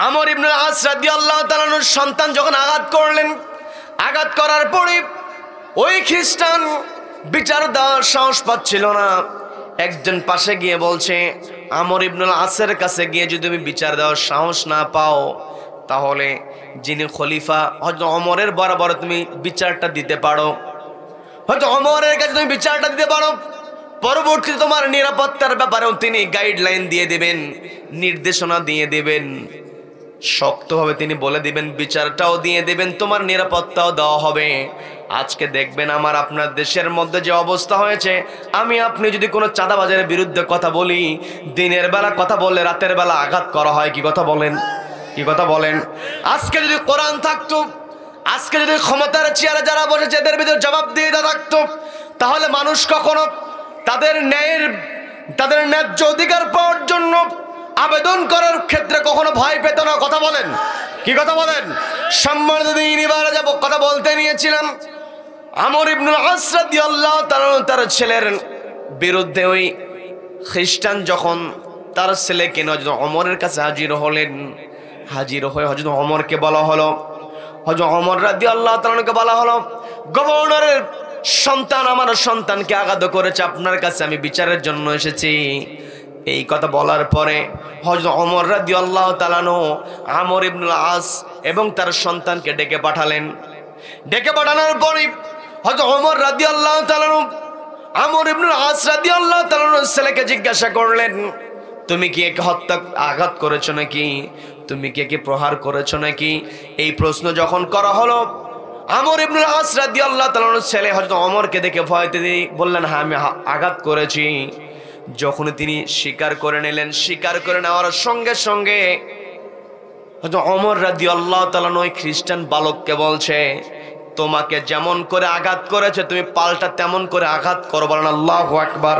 আমর ইবনে আস রাদিয়াল্লাহু তাআলা আনহুর সন্তান যখন আঘাত করলেন, আঘাত করার পরে ওই খ্রিস্টান বিচার দেওয়ার সাহস পাচ্ছিল না। একজন পাশে গিয়ে বলছে, আমর ইবনে আসের কাছে গিয়ে যদি তুমি বিচার দেওয়ার সাহস না পাও, তাহলে যিনি খলিফা হযরত ওমরের বরাবর তুমি বিচারটা দিতে পারো, হয়তো ওমরের কাছে তুমি বিচারটা দিতে পারো। পরবর্তীতে তোমার নিরাপত্তার ব্যাপারেও তিনি গাইডলাইন দিয়ে দেবেন, নির্দেশনা দিয়ে দেবেন, শক্তভাবে তিনি বলে দিবেন, বিচারটাও দিয়ে দেবেন, তোমার নিরাপত্তাও দেওয়া হবে। আজকে দেখবেন আমার আপনার দেশের মধ্যে যে অবস্থা হয়েছে, আমি আপনি যদি কোনো চাঁদাবাজের বিরুদ্ধে কথা বলি, দিনের বেলা কথা বললে রাতের বেলা আঘাত করা হয়। কি কথা বলেন? কি কথা বলেন? আজকে যদি কোরআন থাকতো, আজকে যদি ক্ষমতার চেয়ারে যারা বসেছে এদের ভিতরে জবাব দিয়ে থাকতো, তাহলে মানুষ কখনো তাদের ন্যায্য অধিকার পাওয়ার জন্য আবেদন করার ক্ষেত্রে কখনো ভয় পেত না। কথা বলেন? কি কথা বলেন? সম্মানিত দিনীরা যাব কথা বলতে নিয়েছিলাম, আমর ইবনে আস রাদিয়াল্লাহু তাআলা তার ছেলের বিরুদ্ধে ওই খ্রিস্টান যখন তার ছেলেকে হযরত ওমরের কাছে হাজির হলেন, হাজির হয়ে হযরত ওমরকে বলা হলো, হযরত ওমর রাদিয়াল্লাহু তাআলাকে বলা হলো, গভর্নরের সন্তান আমার সন্তানকে আঘাত করেছে, আপনার কাছে আমি বিচারের জন্য এসেছি। এই কথা বলার পরে হযরত ওমর রাদিয়াল্লাহু তাআলা আমর ইবনে আস এবং তার সন্তানকে ডেকে পাঠালেন। ডেকে পাঠানোর পরে হযরত ওমর রাদিয়াল্লাহু তাআলা আমর ইবনে আস রাদিয়াল্লাহু তাআলার ছেলেকে জিজ্ঞাসা করলেন, তুমি কি একে আঘাত করেছো নাকি? তুমি কি একে প্রহার করেছো নাকি? এই প্রশ্ন যখন করা হলো, আমর ইবনে আস রাদিয়াল্লাহু তাআলার ছেলে হযরত ওমরকে দেখে ভয়তে বললেন, হ্যাঁ আমি আঘাত করেছি। যখন তিনি স্বীকার করে নিলেন, স্বীকার করে নেওয়ার সঙ্গে সঙ্গে হযরত ওমর রাদিয়াল্লাহু তাআলা ওই খ্রিস্টান বালককে বলছে, তোমাকে যেমন করে আঘাত করেছে তুমি পাল্টা তেমন করে আঘাত করো। বলেন আল্লাহু আকবার,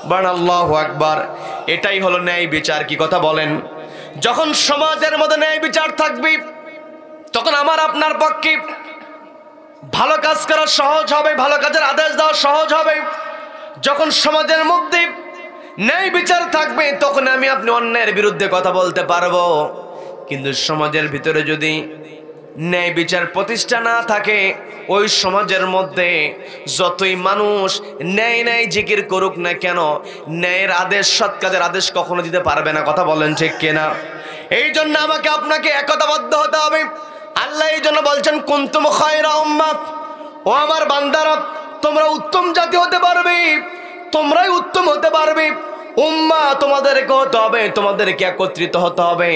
বলেন আল্লাহু আকবার। এটাই হলো ন্যায় বিচার। কি কথা বলেন? যখন সমাজের মধ্যে ন্যায় বিচার থাকবে, তখন আমার আপনার পক্ষে ভালো কাজ করা সহজ হবে, ভালো কাজের আদেশ দেওয়া সহজ হবে। যখন সমাজের মধ্যে ন্যায় বিচার থাকবে, তখন আমি আপনি অন্যায়ের বিরুদ্ধে কথা বলতে পারবো। কিন্তু সমাজের ভিতরে যদি ন্যায় বিচার প্রতিষ্ঠা না থাকে, ওই সমাজের মধ্যে যতই মানুষ ন্যায় ন্যায় জিকির করুক না কেন, ন্যায়ের আদেশ, সৎ কাজের আদেশ কখনো দিতে পারবে না। কথা বলেন ঠিক কিনা? এই জন্য আমাকে আপনাকে একতাবদ্ধ হতে হবে। আল্লাহ এই জন্য বলছেন, কুনতুম খায়রা উম্মাহ, ও আমার বান্দারা, তোমরা উত্তম জাতি হতে পারবে, তোমরাই উত্তম হতে পারবে। উম্মাহ তোমাদেরকে হতে হবে, তোমাদেরকে একত্রিত হতে হবে,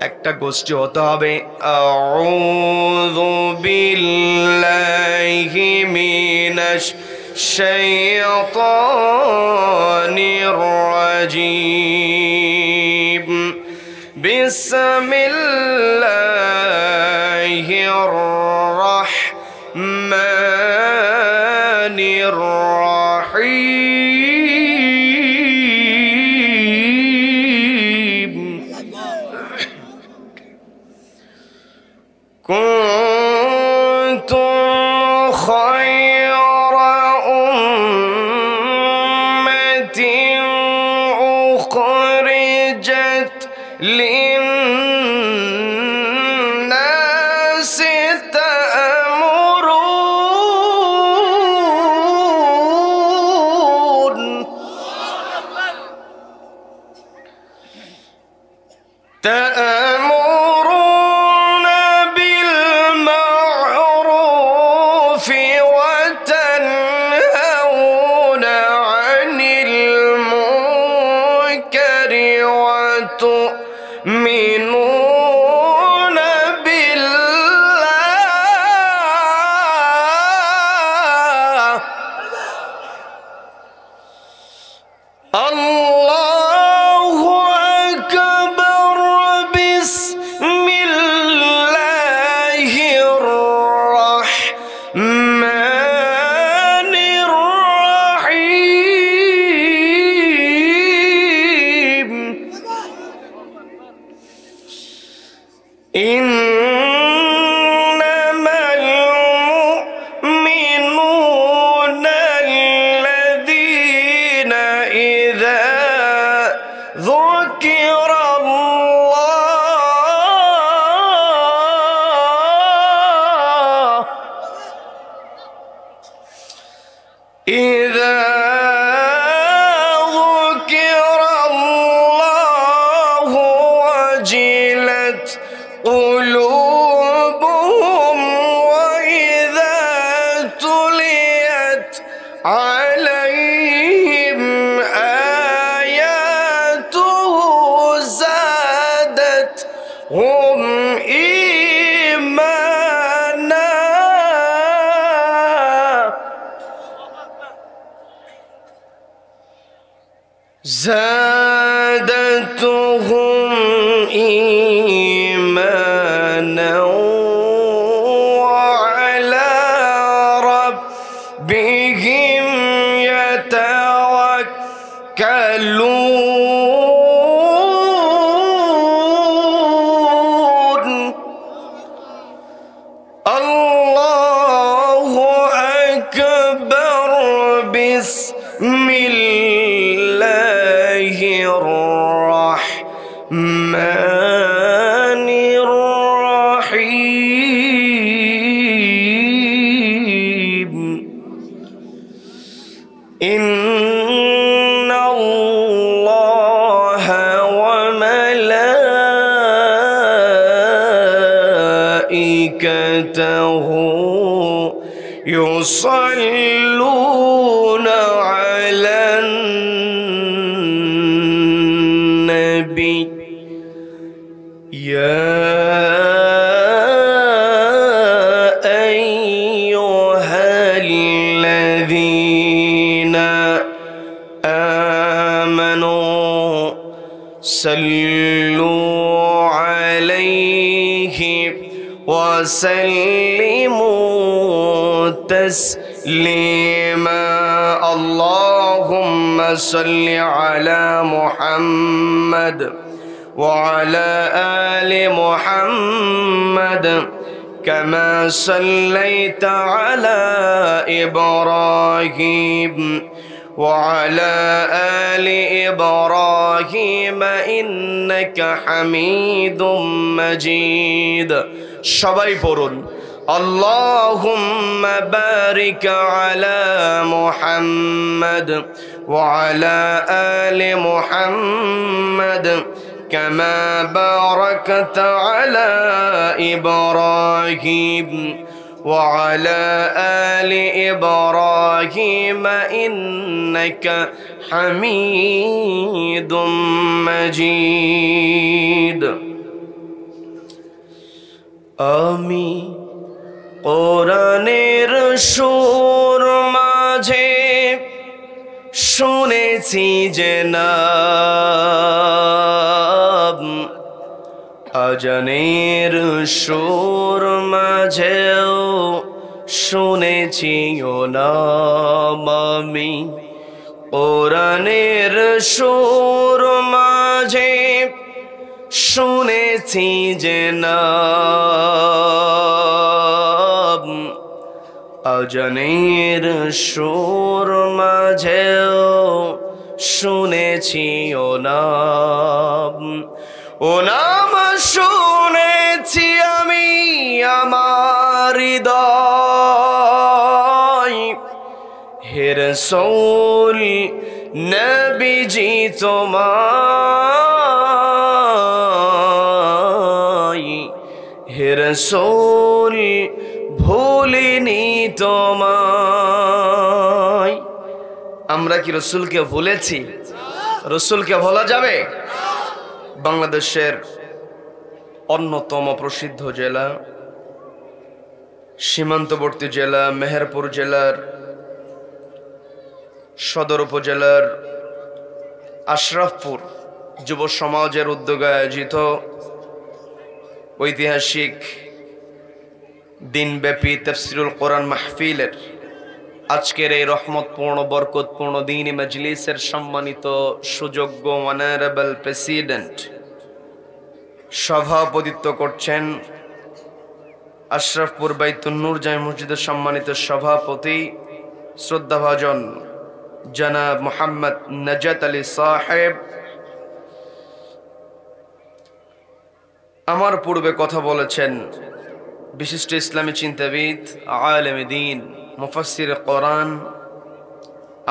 একটা গোষ্ঠী হতে হবে। আউযু বিল্লাহি মিনাশ শাইতানির রাজীম। বিসমিল্লাহির রাহমানির রাহিম। কুনতুম খায়রা উম্মাতিন উখরিজাত লিন-নাসি تأمرون بالمعروف وتنهون عن المنكر وتؤمنون بالله. الله أكبر. بسم الله الرحمن الرحيم. إنما المؤمنون الذين إذا ذكر الله قلوبهم وإذا تليت عليهم آياته زادتهم إيمانا زادتهم إيمانا وعلى ربهم يتوكلون الله أكبر بسم الله الرحمن الرحيم إن الله وملائكته يصلون على النبي يا أيها الذين آمنوا صلوا عليه وسلموا تسليما اللهم صل على محمد وعلى آل محمد كما صليت على إبراهيم وعلى آل إبراهيم إنك حميد مجيد সবাই পড়ুন اللهم بارك على محمد وعلى آل محمد كما باركت على إبراهيم وعلى آل إبراهيم إنك حميد مجيد আমি কোরআনের সুর মাঝে শুনেছি যে নাম আজানের সুর মাঝেও শুনেছি ও নাম আমি কোরআনের সুর মাঝে শুনেছি যে নাম আজানের সুর মাঝেও শুনেছি ও নাম শুনেছি আমি আমার হৃদয় হে রাসূল নবীজি তোমায় হে রাসূল ভুলিনি তোমায় আমরা কি রাসূলকে ভুলেছি রাসূলকে ভোলা যাবে বাংলাদেশের অন্যতম প্রসিদ্ধ জেলা সীমান্তবর্তী জেলা মেহেরপুর জেলার সদর উপজেলার আশরাফপুর যুব সমাজের উদ্যোগে আয়োজিত ঐতিহাসিক দিনব্যাপী তাফসীরুল কোরআন মাহফিলের আজকের এই রহমতপূর্ণ বরকতপূর্ণ দ্বীনি মজলিসের সম্মানিত সুযোগ্য অনারেবল প্রেসিডেন্ট সভাপতিত্ব করছেন আশরাফপুর বাইতুন নূর জামে মসজিদের সম্মানিত সভাপতি শ্রদ্ধাভাজন জনাব মোহাম্মদ নাজাত আলী সাহেব। আমার পূর্বে কথা বলেছেন বিশিষ্ট ইসলামী চিন্তাবিদ আলেমে দ্বীন মুফাসসির কোরআন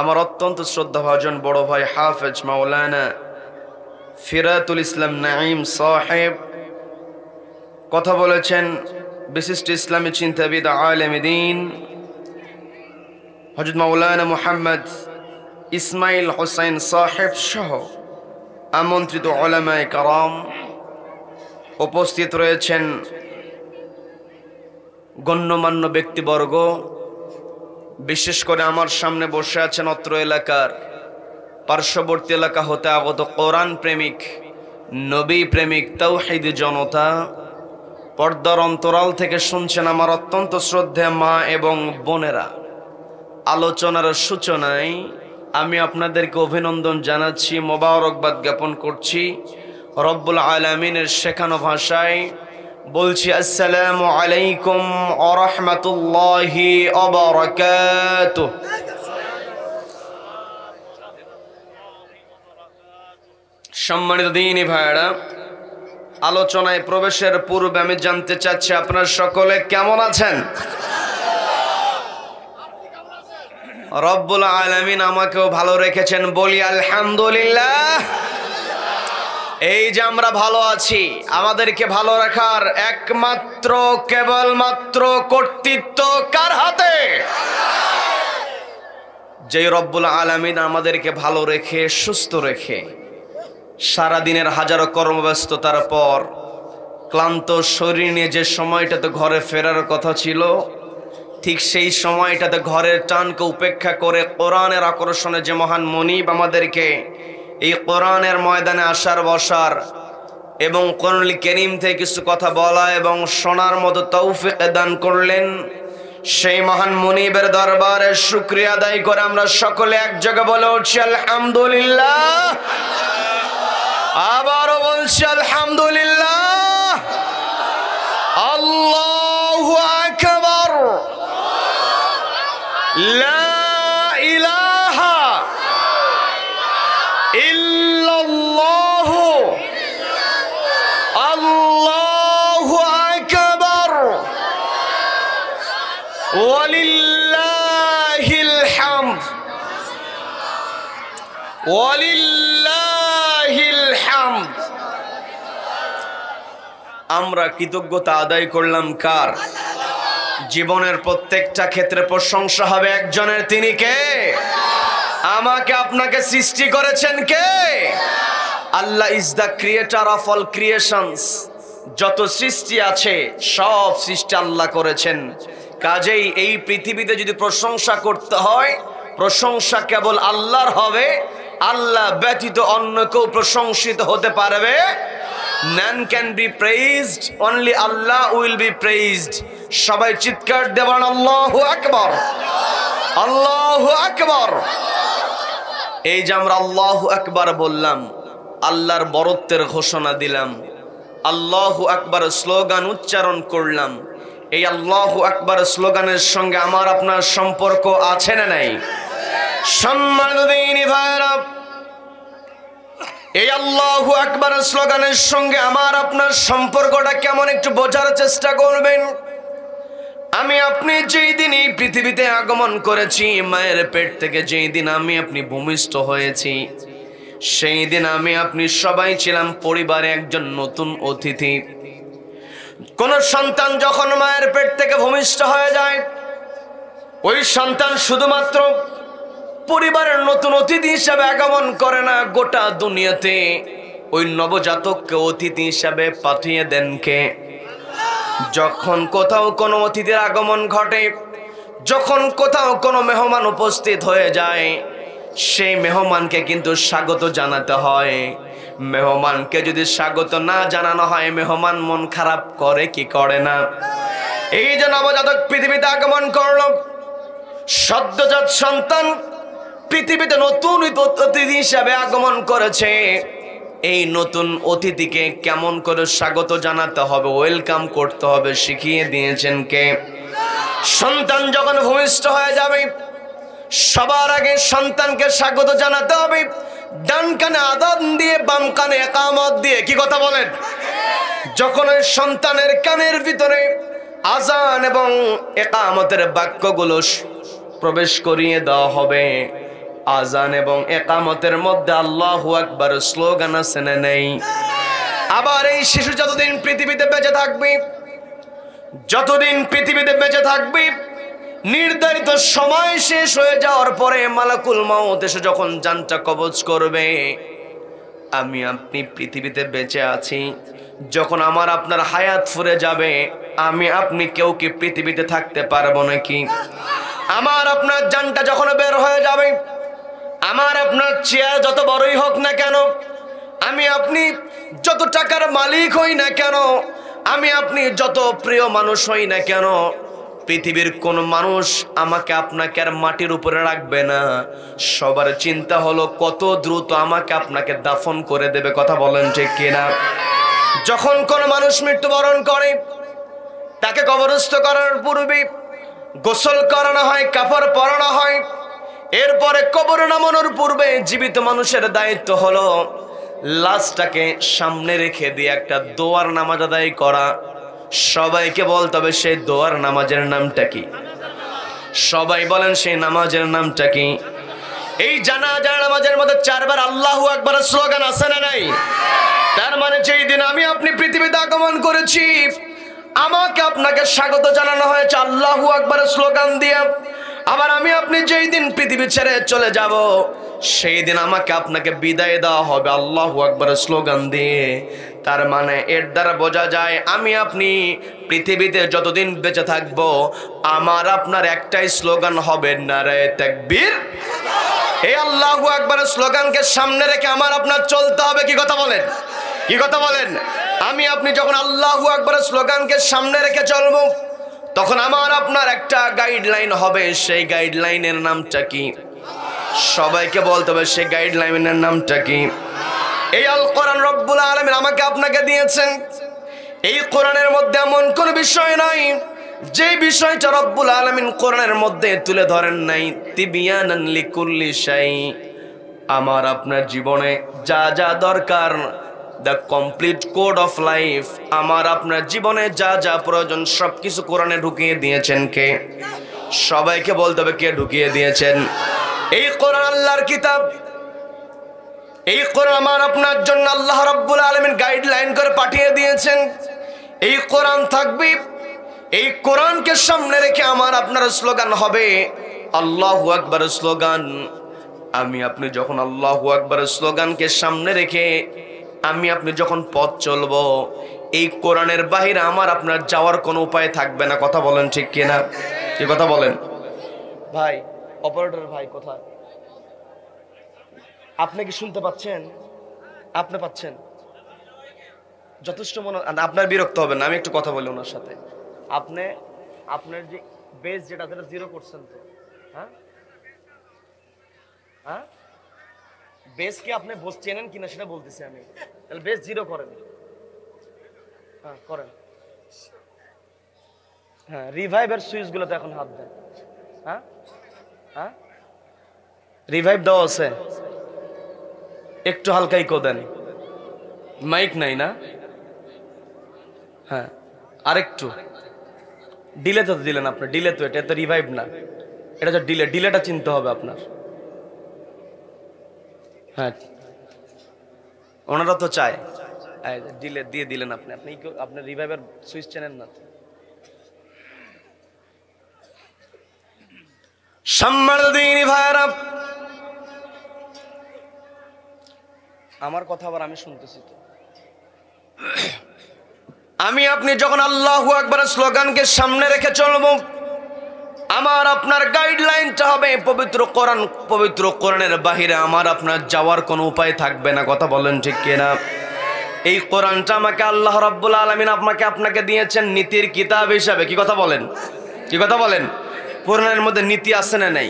আমার অত্যন্ত শ্রদ্ধাভাজন বড় ভাই হাফেজ মাওলানা ফিরাতুল ইসলাম নাঈম সাহেব। কথা বলেছেন বিশিষ্ট ইসলামী চিন্তাবিদ আলেমে দ্বীন হযরত মাওলানা মুহাম্মদ ইসমাইল হোসেন সাহেব সহ আমন্ত্রিত উলামায়ে কেরাম। উপস্থিত রয়েছেন গণ্যমান্য ব্যক্তিবর্গ, বিশেষ করে আমার সামনে বসে আছেন অত্র এলাকার পার্শ্ববর্তী এলাকা হতে আগত কোরআন প্রেমিক, নবী প্রেমিক, তাওহীদি জনতা। পর্দার অন্তরাল থেকে শুনছেন আমার অত্যন্ত শ্রদ্ধেয় মা এবং বোনেরা। আলোচনার সূচনায় আমি আপনাদেরকে অভিনন্দন জানাচ্ছি, মোবারকবাদ জ্ঞাপন করছি। রব্বুল আলামিনের শেখানো ভাষায় বলছি আসসালামু আলাইকুম ওয়া রাহমাতুল্লাহি ওয়া বারাকাতুহু। সম্মানিত দ্বীনী ভাইরা, আলোচনায় প্রবেশের পূর্বে আমি জানতে চাচ্ছি আপনারা সকলে কেমন আছেন? রব্বুল আলামিন আমাকেও ভালো রেখেছেন, বলি আলহামদুলিল্লাহ। এই যে আমরা ভালো আছি, আমাদেরকে ভালো রাখার একমাত্র কেবলমাত্র কর্তৃত্ব কার হাতে? যে রব্বুল আলামিন আমাদেরকে ভালো রেখে সুস্থ রেখে সারাদিনের হাজারো কর্মব্যস্ততার পর ক্লান্ত শরীর নিয়ে যে সময়টাতে ঘরে ফেরার কথা ছিল, ঠিক সেই সময়টাতে ঘরের টানকে উপেক্ষা করে কোরআনের আকর্ষণে যে মহান মনিব আমাদেরকে এই কোরআনের ময়দানে আসার বসার এবং কোরআনুল কারীম থেকে কিছু কথা বলা এবং শোনার মতো তৌফিক দান করলেন, সেই মহান মনিবের দরবারে শুকরিয়া আদায় করে আমরা সকলে এক জায়গায় বলে উঠছি আলহামদুলিল্লাহ। আবারও বলছি আলহামদুলিল্লাহ। আল্লাহু আকবার। লা ইলাহা ইল্লাল্লাহু আল্লাহু আকবার ওয়ালিল্লাহিল হামদ ওয়ালিল্লাহিল হামদ। আমরা কৃতজ্ঞতা আদায় করলাম কার? জীবনের প্রত্যেকটা ক্ষেত্রে প্রশংসা হবে একজনের, তিনি কে? আমাকে আপনাকে সৃষ্টি করেছেন কে? Allah is the creator of all creations. যত সৃষ্টি আছে সব সৃষ্টি আল্লাহ করেছেন। কাজেই এই পৃথিবীতে যদি প্রশংসা করতে হয়, প্রশংসা কেবল আল্লাহর হবে। আল্লাহ ব্যতীত অন্য কেউ প্রশংসিত হতে পারবে। None can be praised, only Allah will be praised. সবাই চিৎকার দেবেন আল্লাহু আকবার, আল্লাহু আকবার। এই যে আমরা আল্লাহু আকবার বললাম, আল্লাহর বরত্বের ঘোষণা দিলাম, আল্লাহু আকবার স্লোগান উচ্চারণ করলাম, এই আল্লাহু আকবার স্লোগানের সঙ্গে আমার আপনার সম্পর্ক আছে না নাই? সম্মানিত দ্বীনী ভাইরা, এই আল্লাহু আকবার স্লোগানের সঙ্গে আমার আপনার সম্পর্কটা কেমন একটু বোঝার চেষ্টা করবেন। আমি আপনি যেই দিন এই পৃথিবীতে আগমন করেছি, মায়ের পেট থেকে যেই দিন আমি আপনি ভূমিষ্ঠ হয়েছি, সেই দিন আমি আপনি সবাই ছিলাম পরিবারে একজন নতুন অতিথি। কোন সন্তান যখন মায়ের পেট থেকে ভূমিষ্ঠ হয়ে যায়, ওই সন্তান শুধুমাত্র পরিবারের নতুন অতিথি হিসাবে আগমন করে না, গোটা দুনিয়াতে ওই নবজাতককে অতিথি হিসাবে পাঠিয়ে দেন কে? যখন কোথাও কোনো অতিথির আগমন ঘটে, যখন কোথাও কোনো মেহমান উপস্থিত হয়ে যায়, সেই মেহমানকে কিন্তু স্বাগত জানাতে হয়। মেহমানকে যদি স্বাগত না জানানো হয়, মেহমান মন খারাপ করে কি করে না? এই যে নবজাতক পৃথিবীতে আগমন করলো, সদ্যজাত সন্তান পৃথিবীতে নতুন অতিথি হিসাবে আগমন করেছে, এই নতুন অতিথিকে কেমন করে স্বাগত জানাতে হবে, ওয়েলকাম করতে হবে শিখিয়ে দিয়েছেন কে? সন্তান যখন ভূমিষ্ঠ হয়ে যাবে, সবার আগে সন্তানকে স্বাগত জানাতে হবে ডান কানে আযান দিয়ে, বাম কানে ইকামত দিয়ে। কি কথা বলেন? যখন ওই সন্তানের কানের ভিতরে আযান এবং ইকামতের বাক্যগুলো প্রবেশ করিয়ে দেওয়া হবে, আযান এবং ইকামতের মধ্যে আল্লাহু আকবার স্লোগান আছে না নেই? আবার এই শিশু যতদিন পৃথিবীতে বেঁচে থাকবে, যতদিন পৃথিবীতে বেঁচে থাকবে, নির্ধারিত সময় শেষ হয়ে যাওয়ার পরে মালাকুল মাউত এসে যখন জানটা কবজ করবে, আমি আপনি পৃথিবীতে বেঁচে আছি, যখন আমার আপনার হায়াত ফুরে যাবে, আমি আপনি কেউ কি পৃথিবীতে থাকতে পারবো নাকি? আমার আপনার জানটা যখন বের হয়ে যাবে, আমার আপনার চেয়ার যত বড়ই হোক না কেন, আমি আপনি যত টাকার মালিক হই না কেন, আমি আপনি যত প্রিয় মানুষ হই না কেন, পৃথিবীর কোন মানুষ আমাকে আপনাকে আর মাটির উপরে রাখবে না। সবার চিন্তা হলো কত দ্রুত আমাকে আপনাকে দাফন করে দেবে। কথা বলেন ঠিক কিনা? যখন কোন মানুষ মৃত্যুবরণ করে, তাকে কবরস্থ করার পূর্বে গোসল করানো হয়, কাপড় পরানো হয়। এরপরে কবরে নামানোর পূর্বে জীবিত মানুষের দায়িত্ব হলো লাশটাকে সামনে রেখে দিয়ে একটা দোয়ার নামাজ আদায় করা। সবাইকে বলতে হবে সেই দোয়ার নামাজের নামটা কি? সবাই বলেন সেই নামাজের নামটা কি? এই জানাজার নামাজের মধ্যে 4 বার আল্লাহু আকবার স্লোগান আছে না নাই? তার মানে যেই দিন আমি আপনি পৃথিবীতে আগমন করেছি, আমাকে আপনাকে স্বাগত জানানো হয়েছে আল্লাহু আকবার স্লোগান দিয়ে। আবার আমি আপনি যেই দিন পৃথিবী ছেড়ে চলে যাব, সেই দিন আমাকে আপনাকে বিদায় দেওয়া হবে আল্লাহু আকবার স্লোগান দিয়ে। তার মানে এর দ্বারা বোঝা যায় আমি আপনি পৃথিবীতে যতদিন বেঁচে থাকবো, আমার আপনার একটাই স্লোগান হবে, নারায়ে তাকবীর। এই আল্লাহু আকবার স্লোগানকে সামনে রেখে আমার আপনার চলতে হবে। কি কথা বলেন? কি কথা বলেন? আমি আপনি যখন আল্লাহু আকবার স্লোগানকে সামনে রেখে চলবো, তখন আমার আপনার একটা গাইডলাইন হবে। সেই গাইডলাইনের নামটা কি? সবাইকে বলতে হবে সেই গাইডলাইনের নামটা কি? এই আল কোরআন রব্বুল আলামিন আমাকে আপনাকে দিয়েছেন। এই কোরআনের মধ্যে এমন কোন বিষয় নাই যে বিষয়টা রব্বুল আলামিন কোরআনের মধ্যে তুলে ধরেন নাই। তিবিয়ানান লিকুল্লি শাই। আমার আপনার জীবনে যা যা দরকার, the complete code of life, আমার আপনার জীবনে যা যা প্রয়োজন সবকিছু কোরআনে ঢুকিয়ে দিয়েছেন কে? সবাইকে বলতে হবে কে ঢুকিয়ে দিয়েছেন? এই কোরআন আল্লাহর কিতাব। এই কোরআন আমার আপনার জন্য আল্লাহ রাব্বুল আলামিন গাইডলাইন করে পাঠিয়ে দিয়েছেন। এই কোরআন থাকবে, এই কোরআনকে সামনে রেখে আমার আপনার স্লোগান হবে আল্লাহু আকবার স্লোগান। আমি আপনি যখন আল্লাহু আকবার স্লোগানকে সামনে রেখে আমি আপনি যখন পথ চলবো, এই কোরআনের বাহিরে আমার আপনার যাওয়ার কোনো উপায় থাকবে না। কথা বলেন ঠিক কিনা? কি কথা বলেন? ভাই অপারেটর ভাই কোথায়? আপনি কি শুনতে পাচ্ছেন? আপনি পাচ্ছেন? যথেষ্ট মনে, আপনার বিরক্ত হবে না, আমি একটু কথা বলি ওনার সাথে। আপনি আপনার যে বেস যেটা সেটা 0 করছেন তো? হ্যাঁ হ্যাঁ, বেস কি আপনি চেনেন কিনা সেটা বলতেছি আমি। তাহলে বেস 0 করেন। হ্যাঁ করেন। হ্যাঁ, রিভাইভের সুইচগুলোতে এখন হাত দেন। হ্যাঁ হ্যাঁ, রিভাইভ দেওয়া আছে, একটু হালকাই দেন। মাইক নাই না? হ্যাঁ আরেকটু ডিলে তো দিলেন আপনি। ডিলে তো, এটা তো রিভাইভ না, এটা তো ডিলে। ডিলেটা চিনতে হবে আপনার। হ্যাঁ ওনারা তো চায় ডিলে দিয়ে দিলেন আপনি। আপনি আপনার রিভাইভের সুইচ চেনেন না। সম্মানিত ভাইরা, আমার কথা আবার আমি শুনতেছি তো। আমি আপনি যখন আল্লাহু আকবার স্লোগানকে সামনে রেখে চলবো, আমার আপনার গাইডলাইনটা হবে পবিত্র কোরআন। পবিত্র কোরআনের বাহিরে আমার আপনার যাওয়ার কোনো উপায় থাকবে না। কথা বলেন ঠিক কিনা? এই কোরআনটা আমাকে আল্লাহ রাব্বুল আলামিন আপনাকে দিয়েছেন নীতির কিতাব হিসাবে। কি কথা বলেন? কি কথা বলেন? কোরআনের মধ্যে নীতি আছে না নাই?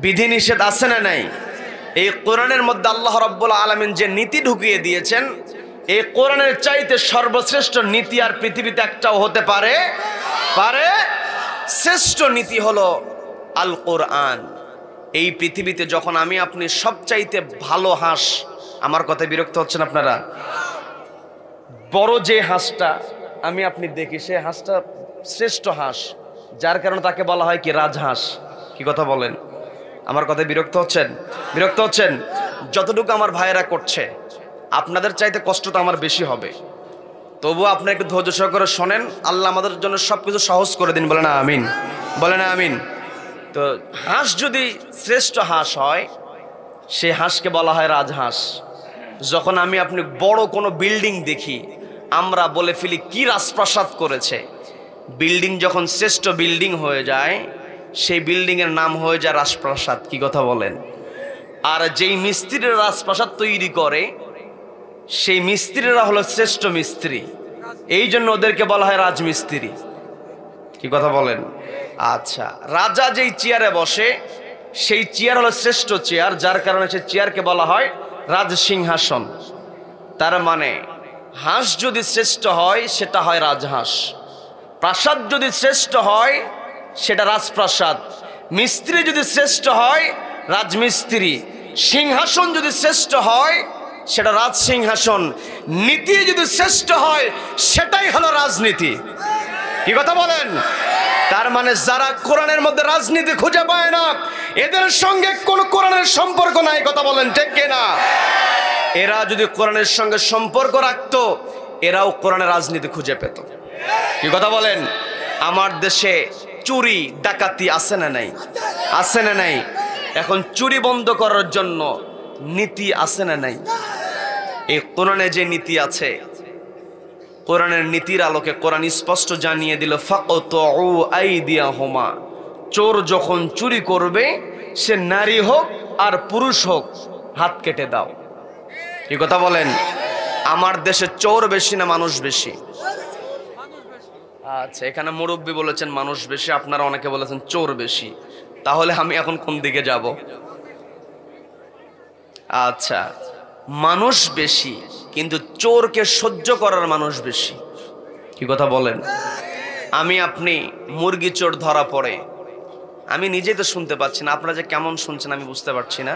বিধিনিষেধ আছে না নাই? এই কোরআনের মধ্যে আল্লাহ রাব্বুল আলামিন যে নীতি ঢুকিয়ে দিয়েছেন, এই কোরআনের চাইতে সর্বশ্রেষ্ঠ নীতি আর পৃথিবীতে একটাও হতে পারে? শ্রেষ্ঠ নীতি হলো আল কোরআন। এই পৃথিবীতে যখন আমি আপনি সবচাইতে ভালো হাঁস, আমার কথায় বিরক্ত হচ্ছেন আপনারা? বড় যে হাঁসটা আমি আপনি দেখি, সে হাঁসটা শ্রেষ্ঠ হাঁস, যার কারণে তাকে বলা হয় কি রাজহাঁস। কি কথা বলেন? আমার কথায় বিরক্ত হচ্ছেন? বিরক্ত হচ্ছেন? যতটুকু আমার ভাইয়েরা করছে, আপনাদের চাইতে কষ্ট তো আমার বেশি হবে, তবুও আপনি একটু ধৈর্য সহকারে শোনেন। আল্লাহ আমাদের জন্য সবকিছু সহজ করে দিন, বলে না আমিন, বলে না আমিন। তো হাঁস যদি শ্রেষ্ঠ হাঁস হয়, সেই হাঁসকে বলা হয় রাজহাঁস। যখন আমি আপনি বড় কোনো বিল্ডিং দেখি, আমরা বলে ফেলি কি রাজপ্রাসাদ করেছে। বিল্ডিং যখন শ্রেষ্ঠ বিল্ডিং হয়ে যায়, সেই বিল্ডিংয়ের নাম হয়ে যায় রাজপ্রাসাদ। কি কথা বলেন? আর যেই মিস্ত্রিরা রাজপ্রাসাদ তৈরি করে, সেই মিস্ত্রিরা হলো শ্রেষ্ঠ মিস্ত্রি, এই জন্য ওদেরকে বলা হয় রাজমিস্ত্রি। কি কথা বলেন? আচ্ছা, রাজা যেই চেয়ারে বসে, সেই চেয়ার হলো শ্রেষ্ঠ চেয়ার, যার কারণে সেই চেয়ারকে বলা হয় রাজসিংহাসন। তার মানে হাঁস যদি শ্রেষ্ঠ হয়, সেটা হয় রাজহাঁস। প্রাসাদ যদি শ্রেষ্ঠ হয়, সেটা রাজপ্রাসাদ। মিস্ত্রি যদি শ্রেষ্ঠ হয়, রাজমিস্ত্রি। সিংহাসন যদি শ্রেষ্ঠ হয়, সেটা রাজসিংহাসন। নীতি যদি শ্রেষ্ঠ হয়, সেটাই হলো রাজনীতি। কি কথা বলেন? তার মানে যারা কোরআনের মধ্যে রাজনীতি খুঁজে পায় না, এদের সঙ্গে কোন কোরআনের সম্পর্ক নাই। কথা বলেন ঠিক কিনা? এরা যদি কোরআনের সঙ্গে সম্পর্ক রাখতো, এরাও কোরআনের রাজনীতি খুঁজে পেত। কি কথা বলেন? আমার দেশে চুরি ডাকাতি আছে না নাই? আছে না নাই? এখন চুরি বন্ধ করার জন্য নীতি আছে না নাই? এই কোরআনে যে নীতি আছে, কোরআনের নীতির আলোকে কোরআন স্পষ্ট জানিয়ে দিল, ফাকতউ আইদিয়াহুমা, চোর যখন চুরি করবে, সে নারী হোক আর পুরুষ হোক, হাত কেটে দাও। কি কথা বলেন? আমার দেশে চোর বেশি না মানুষ বেশি? আচ্ছা, এখানে মুরব্বী বলেছেন মানুষ বেশি, আপনারা অনেকে বলেছেন চোর বেশি। তাহলে আমি এখন কোন দিকে যাব? আচ্ছা, মানুষ বেশি, কিন্তু চোরকে সহ্য করার মানুষ বেশি। কি কথা বলেন? আমি আপনি মুরগি চোর ধরা পড়ে, আমি নিজেই তো শুনতে পাচ্ছি না, আপনারা যে কেমন শুনছেন আমি বুঝতে পারছি না।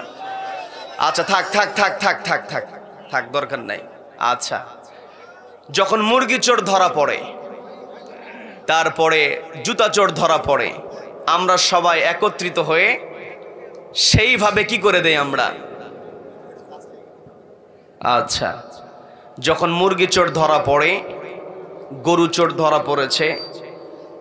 আচ্ছা, থাক থাক থাক থাক থাক থাক থাক, দরকার নাই। আচ্ছা, যখন মুরগি চোর ধরা পড়ে, তারপরে জুতা চোর ধরা পড়ে, আমরা সবাই একত্রিত হয়ে সেইভাবে কি করে দেই আমরা? আচ্ছা, যখন মুরগি চোর ধরা পড়ে, গরু চোর ধরা পড়েছে,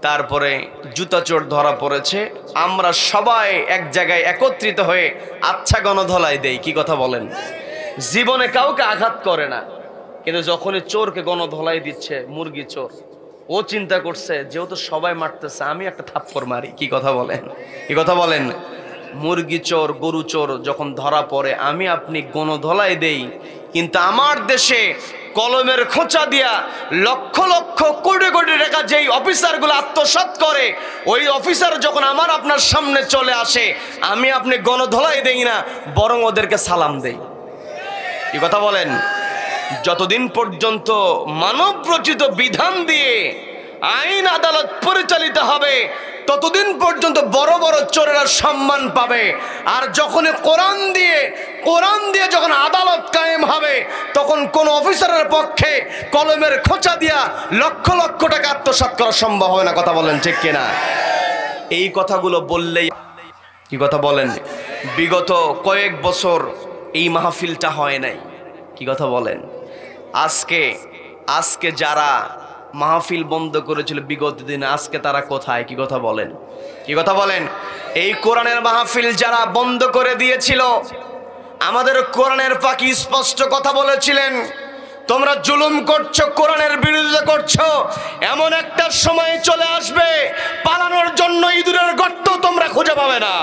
তারপরে জুতা চোর ধরা পড়েছে, আমরা সবাই এক জায়গায় একত্রিত হয়ে আচ্ছা গণধলাই দেই। কি কথা বলেন? জীবনে কাউকে আঘাত করে না, কিন্তু যখনই চোরকে গণধলাই দিচ্ছে, মুরগি চোর, ও চিন্তা করছে যেহেতু সবাই মারতেছে, আমি একটা থাপ্পড় মারি। কি কথা বলেন? কি কথা বলেন? মুরগি চোর গরু চোর যখন ধরা পড়ে, আমি আপনি গণধলাই দেই, কিন্তু আমার দেশে কলমের খোঁচা দিয়া লক্ষ লক্ষ কোটি কোটি টাকা যেই অফিসারগুলো আত্মসাৎ করে, ওই অফিসার যখন আমার আপনার সামনে চলে আসে, আমি আপনি গণধলাই দেই না, বরং ওদেরকে সালাম দেই। কি কথা বলেন? যতদিন পর্যন্ত মানব রচিত বিধান দিয়ে আইন আদালত পরিচালিত হবে, ততদিন পর্যন্ত বড় বড় চোরেরা সম্মান পাবে। আর যখন কোরআন দিয়ে যখন আদালত কায়েম হবে, তখন কোন অফিসারের পক্ষে কলমের খোঁচা দিয়া লক্ষ লক্ষ টাকা আত্মসাৎ করা সম্ভব হবে না। কথা বলেন ঠিক কিনা? এই কথাগুলো বললেই, কি কথা বলেন, বিগত কয়েক বছর এই মাহফিলটা হয় নাই। কি কথা বলেন? আজকে যারা মাহফিল বন্ধ করেছিল বিগত দিনে, আজকে তারা কোথায়? কি কথা বলেন? কি কথা বলেন? এই কোরআনের মাহফিল যারা বন্ধ করে দিয়েছিল, আমাদের কোরআনের পাখি স্পষ্ট কথা বলেছিলেন, তোমরা জুলুম করছো, কোরআনের বিরোধিতা করছো, এমন একটা সময় চলে আসবে পালানোর জন্য ইঁদুরের গর্ত তোমরা খুঁজে পাবে না।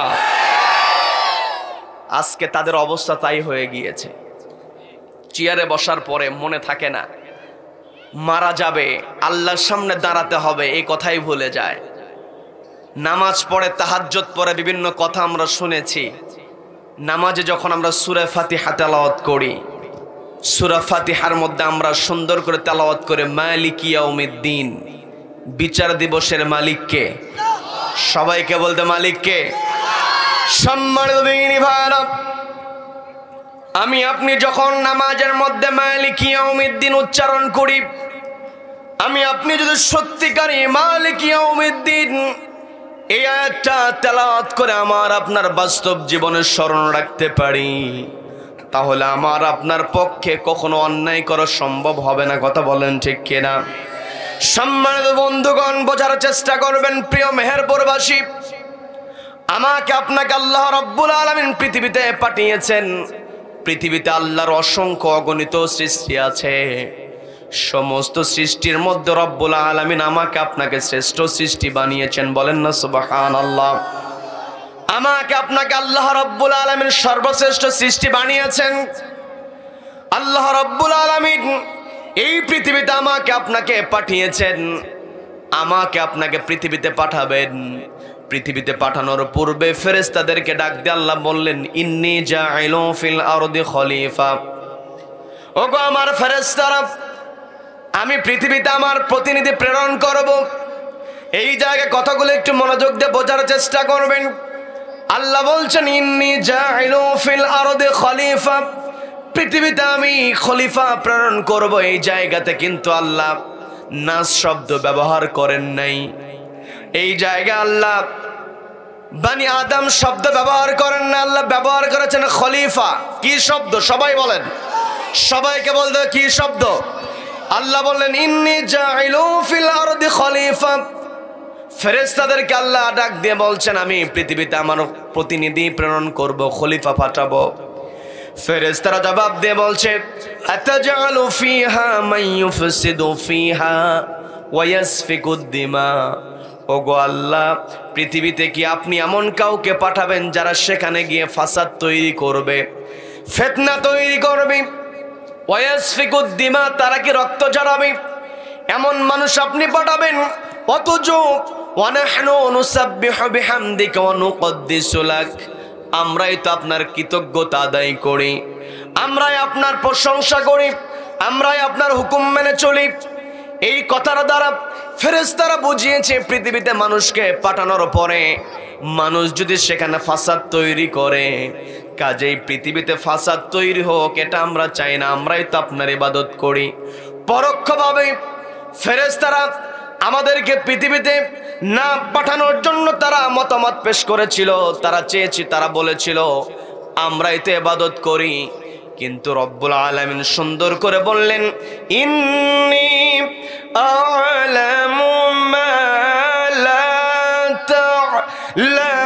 আজকে তাদের অবস্থা তাই হয়ে গিয়েছে। চেয়ারে বসার পরে মনে থাকে না মারা যাবে, আল্লাহর সামনে দাঁড়াতে হবে, এই কথাই ভুলে যায়। নামাজ পড়ে, তাহাজ্জুদ পড়ে, বিভিন্ন কথা আমরা শুনেছি। নামাজে যখন আমরা সূরা ফাতিহা তেলাওয়াত করি, সূরা ফাতিহার মধ্যে আমরা সুন্দর করে তেলাওয়াত করে মালিকি ইয়াউমিদ্দিন, বিচার দিবসের মালিককে, সবাইকে বলতে মালিককে। সম্মানিত দিনী ভাইরা, আমি আপনি যখন নামাজের মধ্যে মালিকি ইয়াউমিদ্দিন উচ্চারণ করি, আমি আপনি যদি সত্যিকারী মালিকি ইয়াউমিদ্দিন এই আয়াতটা তেলাওয়াত করে আমার আপনার বাস্তব জীবনে স্মরণ রাখতে পারি, তাহলে আমার আপনার পক্ষে কখনো অন্যায় করা সম্ভব হবে না। কথা বলেন ঠিক কিনা? সম্মানিত বন্ধুগণ, বোঝার চেষ্টা করবেন। প্রিয় মেহেরপুরবাসী, আমাকে আপনাকে আল্লাহ রাব্বুল আলামিন পৃথিবীতে পাঠিয়েছেন। পৃথিবীতে আল্লাহর অসংখ্য অগণিত সৃষ্টি আছে। সমস্ত সৃষ্টির মধ্যে রব্বুল আলামিন আমাকে আপনাকে শ্রেষ্ঠ সৃষ্টি বানিয়েছেন। বলেন না সুবহানাল্লাহ। আমাকে আপনাকে আল্লাহ রাব্বুল আলামিন সর্বশ্রেষ্ঠ সৃষ্টি বানিয়েছেন। আল্লাহ রাব্বুল আলামিন এই পৃথিবীতে আমাকে আপনাকে পাঠিয়েছেন। আমাকে আপনাকে পৃথিবীতে পাঠাবেন। পৃথিবীতে পাঠানোর পূর্বে ফেরেশতাদেরকে ডাক দিয়ে আল্লাহ বললেন, ইন্নী জাইলু ফিল আরদি খলিফা। ওগো আমার ফেরেশতারা, আমি পৃথিবীতে আমার প্রতিনিধি প্রেরণ করব। এই জায়গায় কথাগুলো একটু মনোযোগ দিয়ে বোঝার চেষ্টা করবেন। আল্লাহ বলছেন, ইন্নী জাইলু ফিল আরদি খলিফা, পৃথিবীতে আমি খলিফা প্রেরণ করব। এই জায়গাতে কিন্তু আল্লাহ নাস শব্দ ব্যবহার করেন নাই। এই জায়গায় আল্লাহ বানি আদম শব্দ ব্যবহার করেন না, আল্লাহ ব্যবহার করেছেন খলিফা। কি শব্দ? সবাই বলেন, সবাইকে বলতে কি শব্দ? আল্লাহ বললেন, ইন্নী জাইলু ফিল আরদি খলিফা। ফেরেশতাদেরকে আল্লাহ ডাক দিয়ে বলছেন, আমি পৃথিবীতে আমার প্রতিনিধি প্রেরণ করব, খলিফা পাঠাবো। ফেরেশতারা জবাব দিয়ে বলছে, আতাজালু ফিহা মান ইউফসিদু ফিহা ওয়া ইয়াসফিকুদ দিমা। ওগো আল্লাহ, পৃথিবীতে কি আপনি এমন কাউকে পাঠাবেন যারা সেখানে গিয়ে ফাসাদ তৈরি করবে, ফিতনা তৈরি করবে, ওয়া ইয়াসফিকুদ দিমা, তারা কি রক্ত ঝরাবে? এমন মানুষ আপনি পাঠাবেন। অথচ ওয়া নাহনু নুসাব্বিহু বিহামদিকা ওয়া নুকদ্দিসু লাক, আমরাই তো আপনার কৃতজ্ঞতা আদায় করি, আমরাই আপনার প্রশংসা করি, আমরাই আপনার হুকুম মেনে চলি। এই কথার দ্বারা ফেরেশতারা বুঝিয়েছে, পৃথিবীতে মানুষকে পাঠানোর পরে মানুষ যদি সেখানে ফাসাদ তৈরি করে, কাজেই পৃথিবীতে ফাসাদ তৈরি হোক এটা আমরা চাই না, আমরাই তো আপনার ইবাদত করি। পরোক্ষভাবে ফেরেশতারা আমাদেরকে পৃথিবীতে না পাঠানোর জন্য তারা মতামত পেশ করেছিল। তারা চেয়েছে, তারা বলেছিল আমরাই তো ইবাদত করি। কিন্তু রব্বুল আলামিন সুন্দর করে বললেন, ইন্নী আ'লামু মা লা তা'লামুন।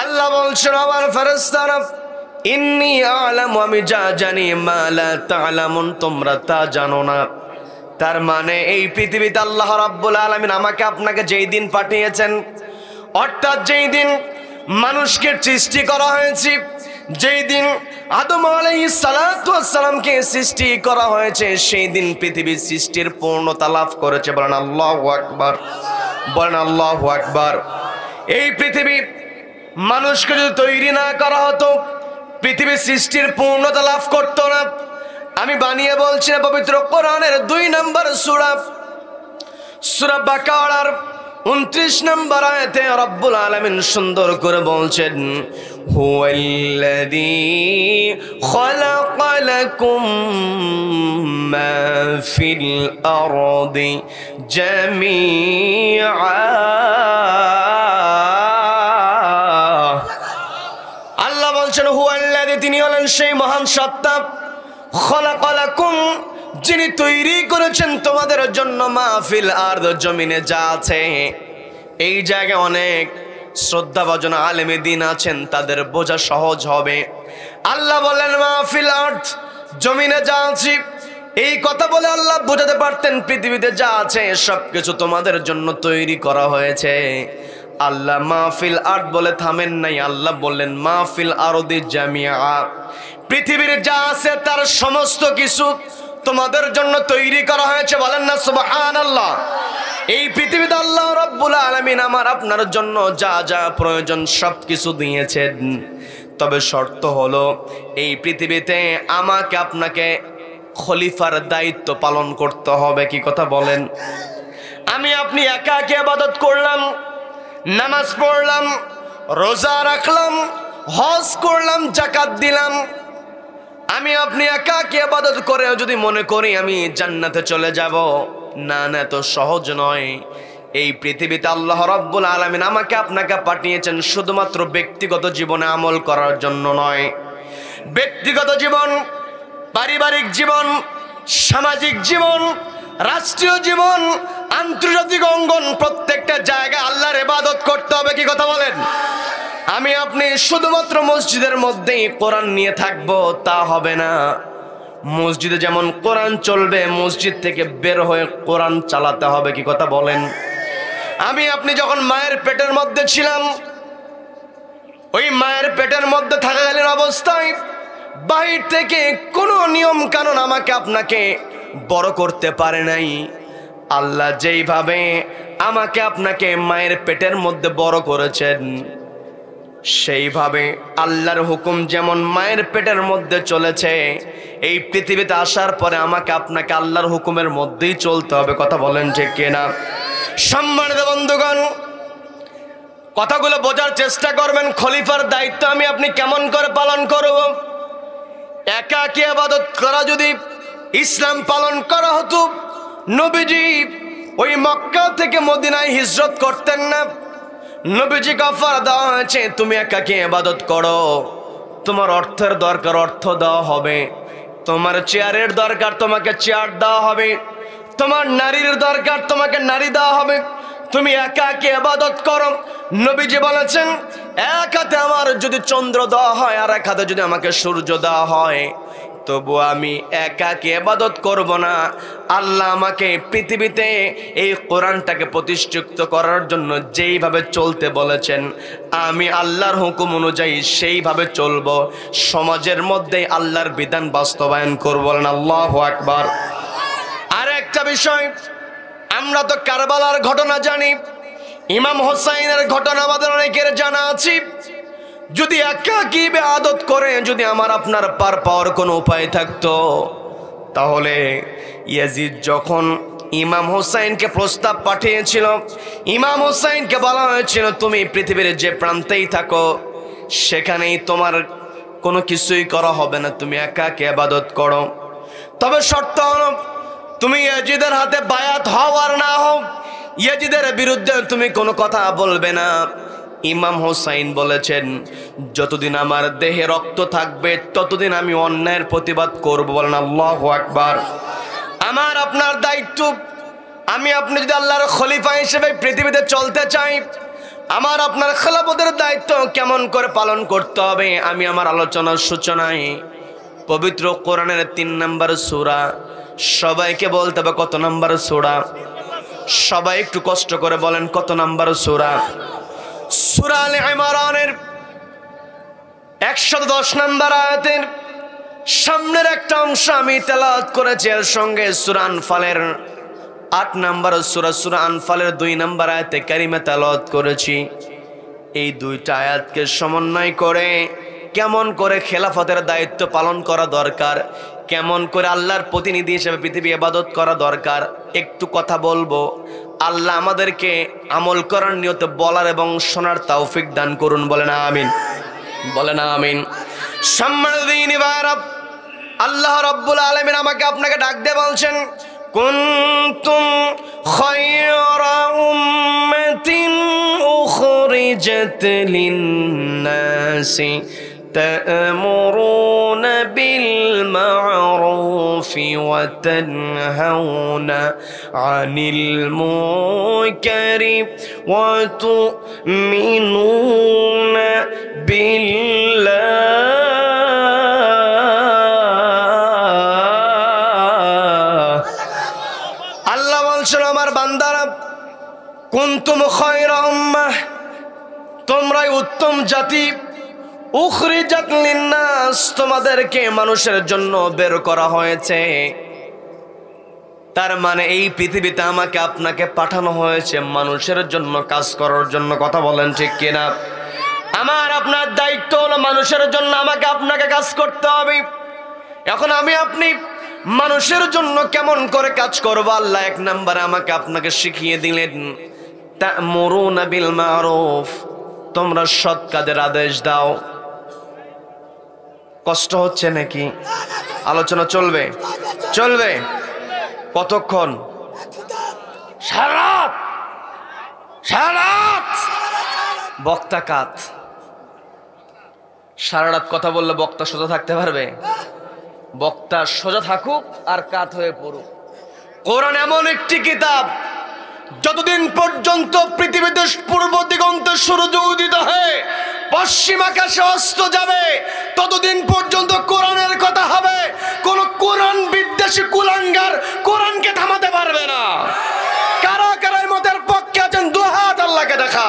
আল্লাহ বলছেন, আমার ফেরেশতারা, ইন্নী আ'লামু, আমি যা জানি, মা লা তা'লামুন, তোমরা তা জানো না। তার মানে এই পৃথিবীতে আল্লাহ রাব্বুল আলামিন আমাকে আপনাকে যেই দিন পাঠিয়েছেন, অর্থাৎ যেই দিন মানুষকে সৃষ্টি করা হয়েছে, যেই দিন আদম আলাইহিস সালাতু ওয়াস সালামকে সৃষ্টি করা হয়েছে, সেই দিন পৃথিবীর সৃষ্টির পূর্ণতা লাভ করেছে। বলেন আল্লাহু আকবার, বলেন আল্লাহু আকবার। এই পৃথিবী মানুষকে যদি তৈরি না করা হতো, পৃথিবীর সৃষ্টির পূর্ণতা লাভ করতো না। আমি বানিয়ে বলছি না, পবিত্র কোরআনের 2 নম্বর সূরা, সূরা বাকারার 29 নম্বর আয়াতে রব্বুল আলামিন সুন্দর করে বলছেন, হুয়াল্লাযী খালাকা লাকুম মা ফিল আরদি জামিআ। আল্লাহ বলছেন, হুয়াল্লাযী, তিনি হলেন সেই মহান সত্তা, খালাকা লাকুম, যিনি তৈরি করেছেন তোমাদের জন্য, মাহফিল আরদ, জমিনে যা আছে। এই জায়গায় অনেক শ্রদ্ধাভাজন আলেমে দিন আছেন, তাদের বোঝা সহজ হবে। আল্লাহ বলেন মাহফিল আরদ, জমিনে যা আছে। এই কথা বলে আল্লাহ বোঝাতে পারতেন পৃথিবীতে যা আছে সবকিছু তোমাদের জন্য তৈরি করা হয়েছে। আল্লাহ মাহফিল আরদ বলে থামেন নাই, আল্লাহ বললেন মাহফিল আরদি জামিআ, পৃথিবীর যা আছে তার সমস্ত কিছু তোমাদের জন্য তৈরি করা হয়েছে। বলেন না সুবহানাল্লাহ। এই পৃথিবীতে আল্লাহ রাব্বুল আলামিন আমার আপনার জন্য যা যা প্রয়োজন সবকিছু দিয়েছেন, তবে শর্ত হলো এই পৃথিবীতে আমাকে আপনাকে খলিফার দায়িত্ব পালন করতে হবে। কি কথা বলেন? আমি আপনি একা একা ইবাদত করলাম, নামাজ পড়লাম, রোজা রাখলাম, হজ করলাম, যাকাত দিলাম, আমি আপনি একা একা ইবাদত করে যদি মনে করি আমি জান্নাতে চলে যাব, না না, তো সহজ নয়। এই পৃথিবীতে আল্লাহ রাব্বুল আলামিন আমাকে আপনাকে পাঠিয়েছেন শুধুমাত্র ব্যক্তিগত জীবনে আমল করার জন্য নয়। ব্যক্তিগত জীবন, পারিবারিক জীবন, সামাজিক জীবন, রাষ্ট্রীয় জীবন, আন্তর্জাতিক অঙ্গন, প্রত্যেকটা জায়গায় আল্লাহর ইবাদত করতে হবে। কি কথা বলেন? আমি আপনি শুধুমাত্র মসজিদের মধ্যেই কোরআন নিয়ে থাকবো তা হবে না। মসজিদে যেমন কোরআন চলবে, মসজিদ থেকে বের হয়ে কোরআন চালাতে হবে। কি কথা বলেন? আমি আপনি যখন মায়ের পেটের মধ্যে ছিলাম, ওই মায়ের পেটের মধ্যে থাকাকালীন অবস্থায় বাহির থেকে কোনো নিয়ম কানুন আমাকে আপনাকে বড় করতে পারে নাই। আল্লাহ যেইভাবে আমাকে আপনাকে মায়ের পেটের মধ্যে বড় করেছেন, সেইভাবে আল্লাহর হুকুম যেমন মায়ের পেটের মধ্যে চলেছে, এই পৃথিবীতে আসার পরে আমাকে আপনাকে আল্লাহর হুকুমের মধ্যেই চলতে হবে। কথা বলেন ঠিক কিনা? সম্মানিত বন্ধুগণ, কথাগুলো বোঝার চেষ্টা করবেন। খলিফার দায়িত্ব আমি আপনি কেমন করে পালন করব? একাকী ইবাদত করা যদি ইসলাম পালন করা হতো, নবীজি ওই মক্কা থেকে মদিনায় হিজরত করতেন না। নবীজি অফার দেওয়া হয়েছে, তুমি একাকী ইবাদত করো, তোমার অর্থের দরকার অর্থ দেওয়া হবে, তোমার চেয়ারের দরকার তোমাকে চেয়ার দেওয়া হবে, তোমার নারীর দরকার তোমাকে নারী দেওয়া হবে, তুমি একাকী ইবাদত করো। নবীজি বলেছেন, এক হাতে আমার যদি চন্দ্র দেওয়া হয় আর এক হাতে যদি আমাকে সূর্য দেওয়া হয়, তবু আমি একাকী ইবাদত করব না। আল্লাহ আমাকে পৃথিবীতে এই কোরআনটাকে প্রতিষ্ঠিত করার জন্য যেইভাবে চলতে বলেছেন, আমি আল্লাহর হুকুম অনুযায়ী সেইভাবে চলব। সমাজের মধ্যে আল্লাহর বিধান বাস্তবায়ন করব। বলেন আল্লাহু আকবার। আর একটা বিষয়, আমরা তো কারবালার ঘটনা জানি, ইমাম হোসাইনের ঘটনা আমাদের অনেকের জানা আছে। যদি একাকী ইবাদত করে যদি আমার আপনার পার পাওয়ার কোনো উপায় থাকতো, তাহলে ইয়াজিদ যখন ইমাম হোসাইনকে প্রস্তাব পাঠিয়েছিল, ইমাম হোসাইনকে বলা হয়েছিল তুমি পৃথিবীর যে প্রান্তেই থাকো সেখানেই তোমার কোনো কিছুই করা হবে না, তুমি একাকী ইবাদত করো। তবে শর্ত হলো তুমি ইয়াজিদের হাতে বায়াত হও আর না হও, ইয়াজিদের বিরুদ্ধে তুমি কোনো কথা বলবে না। ইমাম হোসাইন বলেছেন, যতদিন আমার দেহে রক্ত থাকবে ততদিন আমি অন্যায়ের প্রতিবাদ করব। বলেন আল্লাহু আকবার। আমার আপনার দায়িত্ব, আমি আপনি যদি আল্লাহর খলিফা হিসেবে পৃথিবীতে চলতে চাই, আমার আপনার খেলাফতের দায়িত্ব কেমন করে পালন করতে হবে, আমি আমার আলোচনার সূচনায় পবিত্র কোরআনের 3 নম্বর সূরা, সবাইকে বলতে হবে কত নম্বর সূরা? সবাই একটু কষ্ট করে বলেন কত নম্বর সূরা? সূরা আলে ইমরানের 110 নম্বর আয়াতের সামনের একটা অংশ আমি তেলাওয়াত করেছি। এর সঙ্গে সূরা আনফালের 8 নম্বর সূরা আনফালের 2 নম্বর আয়াতে কারিমা তেলাওয়াত করেছি। এই দুইটা আয়াতকে সমন্বয় করে কেমন করে খেলাফতের দায়িত্ব পালন করা দরকার, কেমন করে আল্লাহর প্রতিনিধি হিসেবে পৃথিবী ইবাদত করা দরকার, একটু কথা বলবো। আল্লাহ আমাদেরকে আমল করার নিয়তে বলার এবং শোনার তৌফিক দান করুন। বলেন আমিন, বলেন আমিন। সম্মানিত দিনী ভাইরা, আল্লাহ রাব্বুল আলামিন আমাকে আপনাকে ডাক দিয়ে বলছেন, কুনতুম খায়রা উম্মাতিন উখরিজাত লিন-নাসি تأمرون بالمعروف وتنهون عن المنكر وتؤمنون بالله আল্লাহ বলছেন, আমার বান্দারা, কুনতুম খায়রা উম্মাহ, তোমরাই উত্তম জাতি, উখরিজাত লিন-নাস, তোমাদেরকে মানুষের জন্য বের করা হয়েছে। তার মানে এই পৃথিবীতে আমাকে আপনাকে পাঠানো হয়েছে মানুষের জন্য কাজ করার জন্য। কথা বলেন ঠিক কিনা? আমার আপনার দায়িত্ব হলো মানুষের জন্য আমাকে আপনাকে কাজ করতে হবে। এখন আমি আপনি মানুষের জন্য কেমন করে কাজ করব, আল্লাহ 1 নম্বরে আমাকে আপনাকে শিখিয়ে দিলেন, তা'মুরুনা বিল মা'রুফ, তোমরা সৎ কাজের আদেশ দাও। কষ্ট হচ্ছে নাকি? আলোচনা চলবে? চলবে। কতক্ষণ? সারা রাত। সারা রাত বক্তা কাত। সারা রাত কথা বললে বক্তা সোজা থাকতে পারবে? বক্তা সোজা থাকুক আর কাত হয়ে পড়ুক। কোরআন এমন একটি কিতাব, যতদিন পর্যন্ত পৃথিবীতে পূর্ব দিগন্তে সূর্য উদিত হয়ে পশ্চিম আকাশে অস্ত যাবে, ততদিন পর্যন্ত কোরআনের কথা হবে। কোন কোরআন বিদ্বেষী কুলাঙ্গার কোরআনকে থামাতে পারবে না। কারা কারা এই মতের পক্ষে আছেন দুই হাত আল্লাহকে দেখা।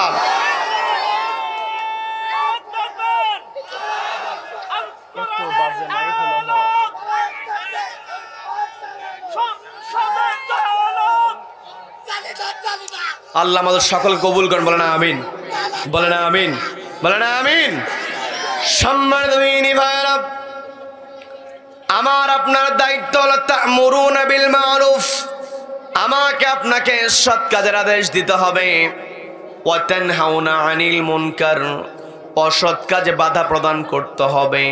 আল্লাহ আমাদের সকল কবুল করেন, বলে না আমিন, বলে না আমিন, বলে না আমিন। সম্মানিত দিনী ভাইরা, আমার আপনার দায়িত্ব হলো তা'মুরুনা বিল মা'রুফ, আমাকে আপনাকে সৎ কাজের আদেশ দিতে হবে। ওয়া তানহাউনা আনিল মুনকার, অসৎ কাজে বাধা প্রদান করতে হবে।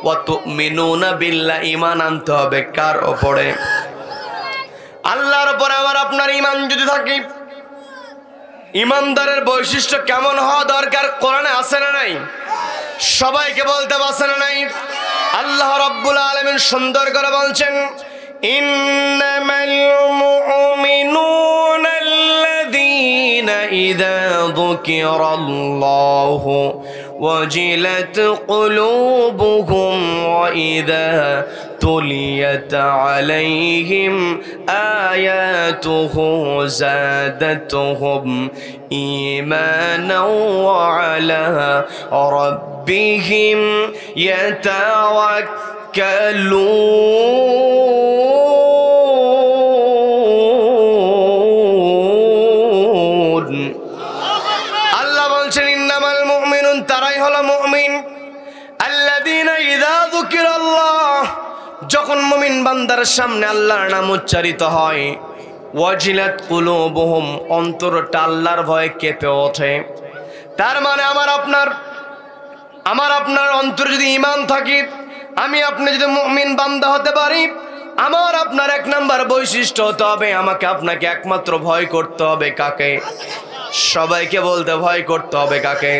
ওয়া তু'মিনুনা বিল্লাহ, ঈমান আনতে হবে কার উপরে? আল্লাহর উপরে। আমার আপনার ঈমান যদি থাকে, ইমানদারের বৈশিষ্ট্য কেমন হওয়া দরকার কোরআনে আছে না নাই? সবাইকে বলতে পারছে না নাই? আল্লাহ রাব্বুল আলামিন সুন্দর করে বলছেন, ইন্নামাল মুমিনুনা আল্লাযীনা ইযা যুকিরাল্লাহু ওয়াজিলাত কুলুবুহুম ওয়া ইযা তুলিয়াত আলাইহিম আয়াতুহু যাদাতুহুম ঈমানাও ওয়া আলা রাব্বিহিম ইয়াতাওয়াক্কালুন। আল্লাহ বলছেন, ইন্নামাল মুমিনুন, তারাই হলো মুমিন, আল্লাযীনা ইযা যুকিরাল্লাহ, যখন মুমিন বান্দার সামনে আল্লাহর নাম উচ্চারিত হয়, ওয়াজিলাত কুলুবুহুম, অন্তরটা আল্লাহর ভয়ে কেঁপে ওঠে। তার মানে আমার আপনার অন্তরে যদি ঈমান থাকে, আমি আপনি যদি মুমিন বান্দা হতে পারি, আমার আপনার এক নাম্বার বৈশিষ্ট্য হতে হবে, আমাকে আপনাকে একমাত্র ভয় করতে হবে কাকে? সবাইকে বলতে ভয় করতে হবে কাকে?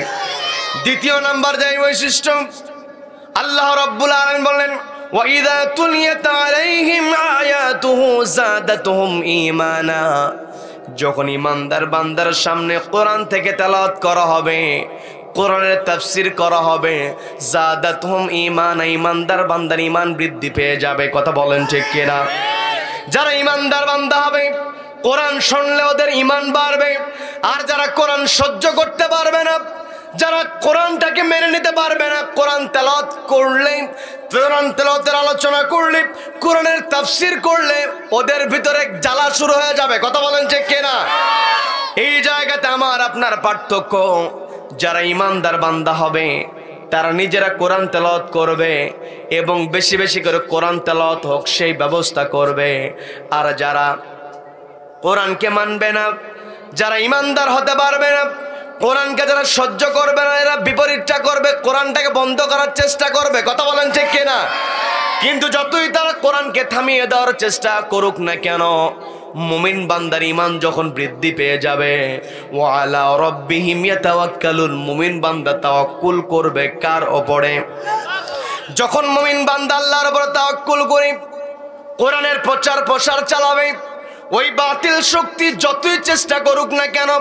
দ্বিতীয় নাম্বার যে বৈশিষ্ট্য, আল্লাহ রাব্বুল আলামিন বলেন, ওয়া ইযা তুলিয়াত আলাইহিম আয়াতুহু যাদাতুহুম ঈমানা, যখন ঈমানদার বান্দার সামনে কোরআন থেকে তেলাওয়াত করা হবে, কোরআনের তাফসীর করা হবে, যাদাতুহুম ঈমানা, ঈমানদার বান্দার ঈমান বৃদ্ধি পেয়ে যাবে। কথা বলেন ঠিক কিনা? যারা ঈমানদার বান্দা হবে, কোরআন শুনলে ওদের ঈমান বাড়বে। আর যারা কোরআন সহ্য করতে পারবে না, যারা কোরআনটাকে মেনে নিতে পারবে না, কোরআন তেলাওয়াত করলে, কোরআন তেলাওয়াতের আলোচনা করলে, কোরআনের তাফসীর করলে ওদের ভিতরে জ্বালা শুরু হয়ে যাবে। কথা বলেন ঠিক কিনা? এই জায়গাতে আমার আপনার পার্থক্য, যারা ঈমানদার বান্দা হবে তারা নিজেরা কোরআন তেলাওয়াত করবে এবং বেশি বেশি করে কোরআন তেলাওয়াত হোক সেই ব্যবস্থা করবে। আর যারা কোরআনকে মানবে না, যারা ঈমানদার হতে পারবে না, কোরআনকে যারা সহ্য করবে না, এরা বিপরীতটা করবে, কোরআনটাকে বন্ধ করার চেষ্টা করবে। কথা বলেন ঠিক কিনা? কিন্তু যতই তারা কোরআনকে থামিয়ে দেওয়ার চেষ্টা করুক না কেন, মুমিন বান্দার ঈমান যখন বৃদ্ধি পেয়ে যাবে, ওয়া আলা রাব্বিহিম ইয়াতাওয়াক্কালুন, মুমিন বান্দা তাওয়াক্কুল করবে কার উপরে? যখন মুমিন বান্দা আল্লাহর উপরে তাওয়াক্কুল করে কোরআনের প্রচার প্রসার চালাবে, ওই বাতিল শক্তি যতই চেষ্টা করুক না কেন,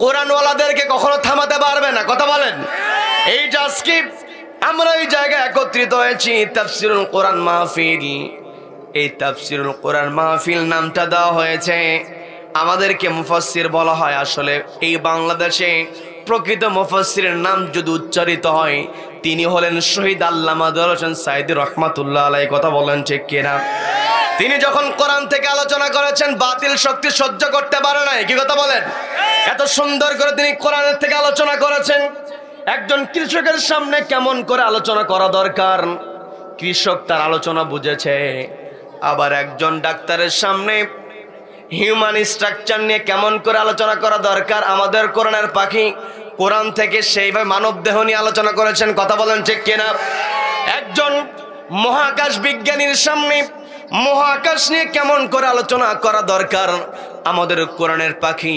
কোরআনওয়ালাদেরকে কখনো থামাতে পারবে না। কথা বলেন। এই যে আজকে আমরা এই জায়গায় একত্রিত হয়েছি, তাফসীরুল কোরআন মাহফিল, এই তাফসীরুল কোরআন মাহফিল নামটা দেওয়া হয়েছে, আমাদেরকে মুফাসসির বলা হয়। আসলে এই বাংলাদেশে প্রকৃত মুফাসসিরের নাম যদি উচ্চারিত হয়, তিনি হলেন শহীদ আল্লামা দেওয়ার হোসেন সাঈদী রাহমাতুল্লাহ আলাইহি। কথা বলেন ঠিক কিনা? তিনি যখন কোরআন থেকে আলোচনা করেছেন, বাতিল শক্তি সহ্য করতে পারে নাই। কি কথা বলেন? এত সুন্দর করে তিনি কোরআনের থেকে আলোচনা করেছেন। একজন কৃষকের সামনে কেমন করে আলোচনা করা দরকার, কৃষক তার আলোচনা বুঝেছে। আবার একজন ডাক্তারের সামনে হিউম্যান স্ট্রাকচার নিয়ে কেমন করে আলোচনা করা দরকার, আমাদের কোরআনের পাখি কোরআন থেকে সেইভাবে মানব দেহ নিয়ে আলোচনা করেছেন। কথা বলেন ঠিক কিনা? একজন মহাকাশ বিজ্ঞানীর সামনে মহাকাশ নিয়ে কেমন করে আলোচনা করা দরকার, আমাদের কোরআনের পাখি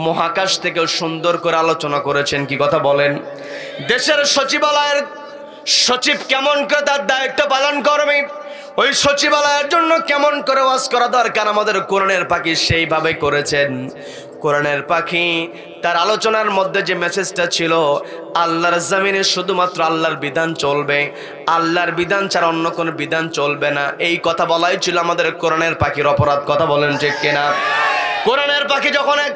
মহাকাশ থেকেও সুন্দর করে আলোচনা করেছেন। কি কথা বলেন? দেশের সচিবালয়ের সচিব কেমন করে তার দায়িত্ব পালন করবে, ওই সচিবালয়ের জন্য কেমন করে ওয়াজ করা দরকার, আমাদের কোরআনের পাখি সেইভাবে করেছেন। কোরআনের পাখি তার আলোচনার মধ্যে যে মেসেজটা ছিল, আল্লাহর জমিনে শুধুমাত্র আল্লাহর বিধান চলবে, আল্লাহর বিধান ছাড়া অন্য কোনো বিধান চলবে না, এই কথা বলাই ছিল আমাদের কোরআনের পাখির অপরাধ। কথা বলেন ঠিক কিনা? কোরআনের পাখি যখন এক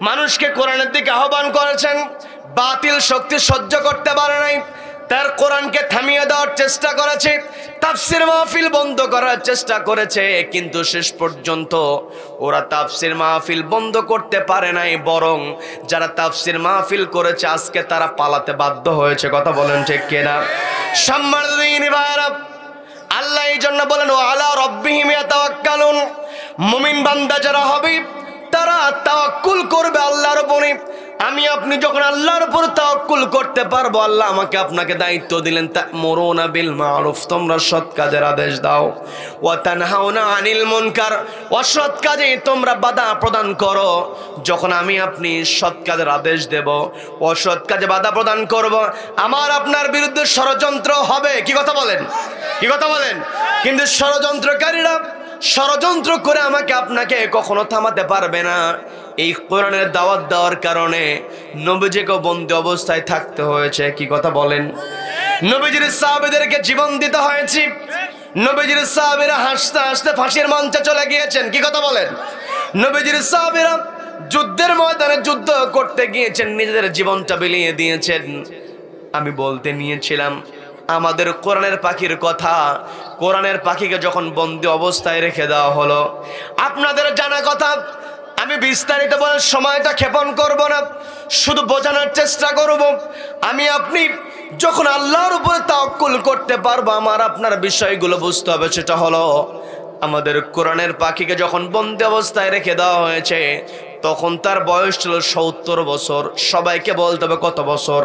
মানুষকে কোরআনের দিকে আহ্বান করেছেন, বাতিল শক্তি সহ্য করতে পারে নাই, তার কোরআনকে থামিয়ে দেওয়ার চেষ্টা করেছে, তাফসির মাহফিল বন্ধ করার চেষ্টা করেছে, কিন্তু শেষ পর্যন্ত ওরা তাফসির মাহফিল বন্ধ করতে পারে নাই, বরং যারা তাফসির মাহফিল করেছে আজকে তারা পালাতে বাধ্য হয়েছে। কথা বলেন ঠিক কিনা? সম্মানিত দিনী ভাইরা, আল্লাহ এই জন্য বলেন ওয়া আলা রাব্বিহিম ইয়াতাওয়াক্কালুন, মুমিন বান্দা যারা হবে তারা তাওয়াক্কুল করবে আল্লাহর উপরে। আমি আপনি যখন আল্লাহর উপর তাওয়াক্কুল করতে পারবো, আল্লাহ আমাকে আপনাকে দায়িত্ব দিলেন তা'মুরুনা বিল মা'রুফ, তোমরা সৎ কাজের আদেশ দাও, ওয়া তানহাউনা আনিল মুনকার, অসৎ কাজে তোমরা বাধা প্রদান করো। যখন আমি আপনি সৎ কাজের আদেশ দেব, অসৎ কাজে বাধা প্রদান করব, আমার আপনার বিরুদ্ধে ষড়যন্ত্র হবে। কি কথা বলেন? কি কথা বলেন? কিন্তু ষড়যন্ত্রকারীরা ষড়যন্ত্র করে আমাকে আপনাকে কখনো থামাতে পারবে না। এই কোরআনের দাওয়াত দেওয়ার কারণে নবীজিকে বন্দী অবস্থায় থাকতে হয়েছে। কি কথা বলেন? নবীজির সাহাবীদেরকে জীবন দিতে হয়েছে, নবীজির সাহাবীরা হাসতে হাসতে ফাঁসির মঞ্চে চলে গিয়েছেন। কি কথা বলেন? নবীজির সাহাবীরা যুদ্ধের ময়দানে যুদ্ধ করতে গিয়েছেন, নিজেদের জীবনটা বিলিয়ে দিয়েছেন। আমি বলতে নিয়েছিলাম আমাদের কোরআনের পাখির কথা। কোরআনের পাখিকে যখন বন্দী অবস্থায় রেখে দেওয়া হলো, আপনাদের জানা কথা, আমি বিস্তারিত বলে সময়টা ক্ষেপণ করব না, শুধু বোঝানোর চেষ্টা করব। আমি আপনি যখন আল্লাহর উপরে তাওয়াক্কুল করতে পারবো, আমার আপনার বিষয়গুলো বুঝতে হবে। সেটা হলো আমাদের কোরআনের পাখিকে যখন বন্দী অবস্থায় রেখে দেওয়া হয়েছে, তখন তার বয়স ছিল 70 বছর। সবাইকে বলতে হবে কত বছর?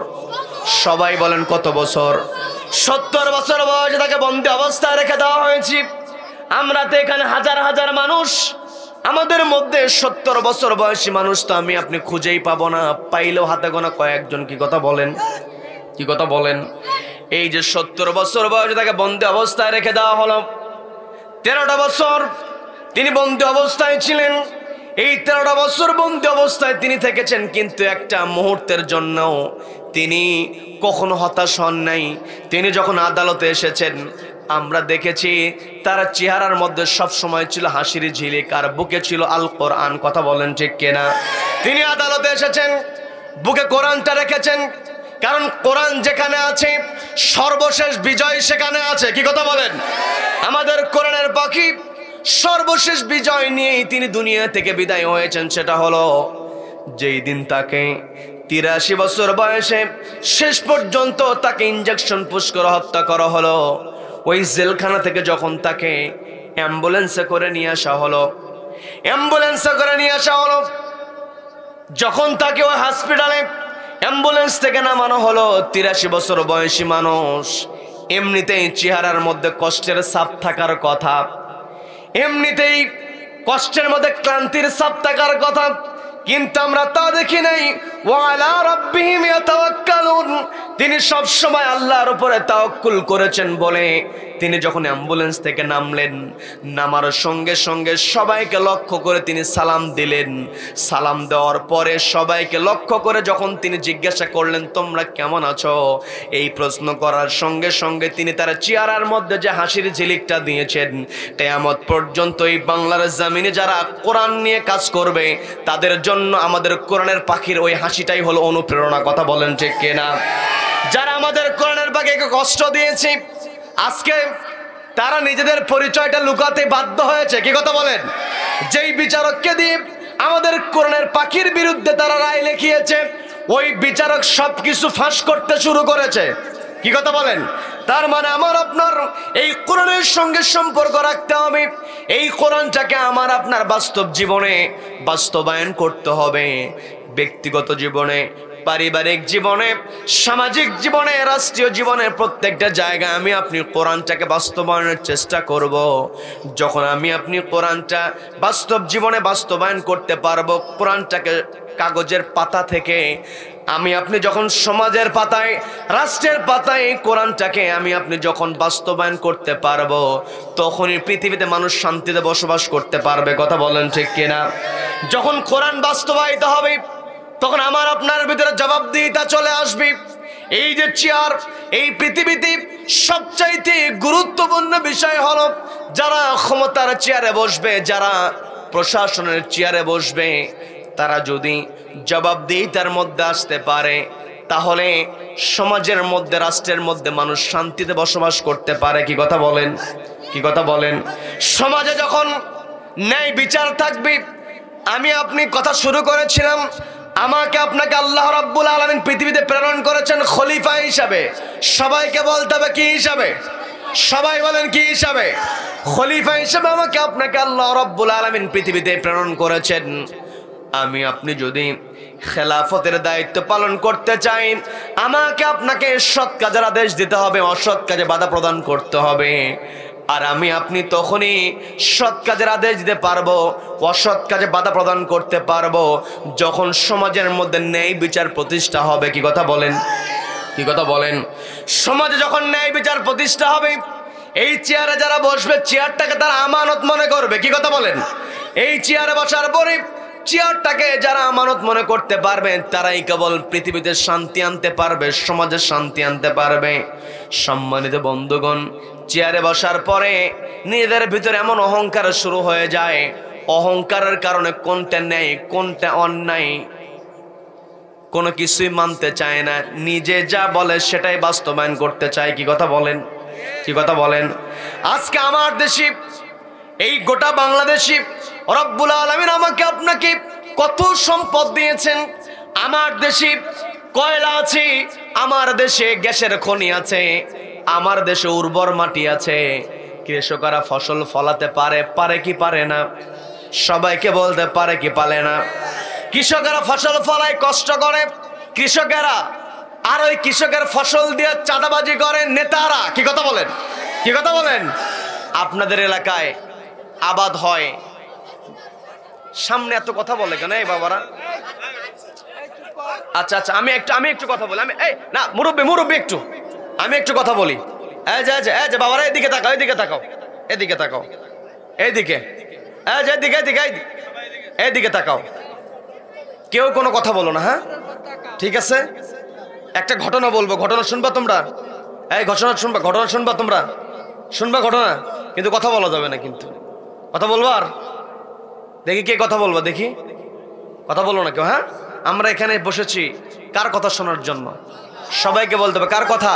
সবাই বলেন কত বছর? 70 বছর বয়সে তাকে বন্দী অবস্থায় রেখে দেওয়া হয়েছে। আমরা তো এখানে হাজার হাজার মানুষ, আমাদের মধ্যে 70 বছর বয়সী মানুষ তো আমি আপনি খুঁজেই পাবো না, পাইলেও হাতে গোনা কয়েকজন। কি কথা বলেন? কি কথা বলেন? এই যে 70 বছর বয়সে তাকে বন্দী অবস্থায় রেখে দেওয়া হলো, 13টা বছর তিনি বন্দী অবস্থায় ছিলেন। এই 13টা বছর বন্দী অবস্থায় তিনি থেকেছেন, কিন্তু একটা মুহূর্তের জন্য তিনি কখনো হতাশ হন নাই। তিনি যখন আদালতে এসেছেন, আমরা দেখেছি তার চেহারার মধ্যে সব সময় ছিল হাসির ঝিলিক, আর বুকে ছিল আল কোরআন। কথা বলেন ঠিক কিনা? তিনি আদালতে এসেছেন, বুকে কোরআনটা রেখেছেন, কারণ কোরআন যেখানে আছে সর্বশেষ বিজয় সেখানে আছে। কি কথা বলেন? আমাদের কোরআনের পাখি সর্বশেষ বিজয় নিয়েই তিনি দুনিয়া থেকে বিদায় হয়েছেন। সেটা হলো যেই দিন তাকে 83 বছর বয়সে শেষ পর্যন্ত তাকে ইনজেকশন পুশ করে হত্যা করা হলো। ওই জেলখানা থেকে যখন তাকে অ্যাম্বুলেন্সে করে নিয়ে আসা হলো, যখন তাকে ওই হসপিটালে অ্যাম্বুলেন্স থেকে নামানো হলো, 83 বছর বয়সী মানুষ, এমনিতেই চেহারার মধ্যে কষ্টের ছাপ থাকার কথা, এমনিতেই কষ্টের মধ্যে ক্লান্তির ছাপ থাকার কথা, কিন্তু আমরা তা দেখি নাই। ওয়া আলা রাব্বিহিম ইয়াতাওয়াক্কালুন, তিনি সব সময় আল্লাহর উপরে তাওয়াক্কুল করেছেন বলে তিনি যখন অ্যাম্বুলেন্স থেকে নামলেন, নামার সঙ্গে সঙ্গে সবাইকে লক্ষ্য করে তিনি সালাম দিলেন। সালাম দেওয়ার পরে সবাইকে লক্ষ্য করে যখন তিনি জিজ্ঞাসা করলেন তোমরা কেমন আছো, এই প্রশ্ন করার সঙ্গে সঙ্গে তিনি তার চেহারার মধ্যে যে হাসির ঝিলিকটা দিয়েছেন, কিয়ামত পর্যন্ত এই বাংলার জমিনে যারা কোরআন নিয়ে কাজ করবে তাদের জন্য আমাদের কোরআনের পাখির ওই হাসিটাই হলো অনুপ্রেরণা। কথা বলেন ঠিক কিনা? যারা আমাদের কোরআনের পাখিকে কষ্ট দিয়েছে, আজকে তারা নিজেদের পরিচয়টা লুকাতে বাধ্য হয়েছে। কি কথা বলেন? যেই বিচারককে দিয়ে আমাদের কোরআনের পাখির বিরুদ্ধে তারা রায় লিখিয়েছে, ওই বিচারক সবকিছু ফাঁস করতে শুরু করেছে। কি কথা বলেন? তার মানে আমার আপনার এই কোরআনের সঙ্গে সম্পর্ক রাখতে হবে, এই কোরআনটাকে আমার আপনার বাস্তব জীবনে বাস্তবায়ন করতে হবে। ব্যক্তিগত জীবনে, পারিবারিক জীবনে, সামাজিক জীবনে, রাষ্ট্রীয় জীবনে প্রত্যেকটা জায়গায় আমি আপনি কোরআনটাকে বাস্তবায়নের চেষ্টা করব। যখন আমি আপনি কোরআনটা বাস্তব জীবনে বাস্তবায়ন করতে পারবো, কোরআনটাকে কাগজের পাতা থেকে আমি আপনি যখন সমাজের পাতায়, রাষ্ট্রের পাতায় কোরআনটাকে আমি আপনি যখন বাস্তবায়ন করতে পারবো, তখনই পৃথিবীতে মানুষ শান্তিতে বসবাস করতে পারবে। কথা বলেন ঠিক কিনা? যখন কোরআন বাস্তবায়িত হবে, তখন আমার আপনার ভিতরে জবাবদিহিতা চলে আসবে। এই যে চেয়ার, এই পৃথিবীতে সবচাইতে গুরুত্বপূর্ণ বিষয় হলো যারা ক্ষমতার চেয়ারে বসবে, যারা প্রশাসনের চেয়ারে বসবে, তারা যদি জবাবদিহিতার মধ্যে আসতে পারে, তাহলে সমাজের মধ্যে, রাষ্ট্রের মধ্যে মানুষ শান্তিতে বসবাস করতে পারে। কি কথা বলেন? কি কথা বলেন? সমাজে যখন ন্যায় বিচার থাকবে, আমি আপনি কথা শুরু করেছিলাম, আমাকে আপনাকে আল্লাহ রাব্বুল আলামিন পৃথিবীতে প্রেরণ করেছেন খলিফা হিসাবে। সবাইকে বলতে হবে কি হিসাবে? সবাই বলেন কি হিসাবে? খলিফা হিসাবে আমাকে আপনাকে আল্লাহ রাব্বুল আলামিন পৃথিবীতে প্রেরণ করেছেন। আমি আপনি যদি খেলাফতের দায়িত্ব পালন করতে চাই, আমাকে আপনাকে সৎ কাজের আদেশ দিতে হবে, অসৎ কাজে বাধা প্রদান করতে হবে। আর আমি আপনি তখনই সৎ কাজের আদেশ দিতে পারবো, অসৎ কাজে বাধা প্রদান করতে পারবো, যখন সমাজের মধ্যে ন্যায় বিচার প্রতিষ্ঠা হবে। কি কথা বলেন? কি কথা বলেন? সমাজে যখন ন্যায় বিচার প্রতিষ্ঠা হবে, এই চেয়ারে যারা বসবে, চেয়ারটাকে তারা আমানত মনে করবে। কি কথা বলেন? এই চেয়ারে বসার পরে চেয়ারটাকে যারা আমানত মনে করতে পারবে, তারাই কেবল পৃথিবীতে শান্তি আনতে পারবে, সমাজে শান্তি আনতে পারবে। সম্মানিত বন্ধুগণ, চেয়ারে বসার পরে নিজেদের ভিতরে এমন অহংকার শুরু হয়ে যায়, অহংকারের কারণে কোনটা ন্যায় কোনটা অন্যায় কোনো কিছুই মানতে চায় না, নিজে যা বলে সেটাই বাস্তবায়ন করতে চায়। কি কথা বলেন? কি কথা বলেন? আজকে আমার দেশে, এই গোটা বাংলাদেশে রব্বুল আলামিন আমাকে আপনাকে কত সম্পদ দিয়েছেন। আমার দেশে কয়লা আছে, আমার দেশে গ্যাসের খনি আছে, আমার দেশে উর্বর মাটি আছে। কৃষকরা ফসল ফলাতে পারে, পারে কি পারে না? সবাইকে বলতে পারে কি পারে না? কৃষকেরা ফসল ফলায়, কষ্ট করে কৃষকেরা, আর ওই কৃষকের ফসল দিয়ে চাঁদাবাজি করে নেতারা। কি কথা বলেন? কি কথা বলেন? আপনাদের এলাকায় আবাদ হয়, সামনে এত কথা বলে কেন এই বাবারা? আচ্ছা আচ্ছা, আমি একটু কথা বলি। না মুরব্বী একটু, আমি একটু কথা বলি। এই যে বাবারা, এদিকে তাকাও, এদিকে তাকাও, এদিকে তাকাও, এইদিকে, এইদিকে তাকাও। কেউ কোনো কথা বলো না, হ্যাঁ? ঠিক আছে, একটা ঘটনা বলবো, ঘটনা শুনবা তোমরা? এই ঘটনা শুনবা তোমরা? শুনবা ঘটনা, কিন্তু কথা বলা যাবে না। কিন্তু কথা বলবো। আর দেখি কে কথা বলবো, দেখি কথা বলো না কেউ। হ্যাঁ, আমরা এখানে বসেছি কার কথা শোনার জন্য? সবাইকে বলতে হবে কার কথা?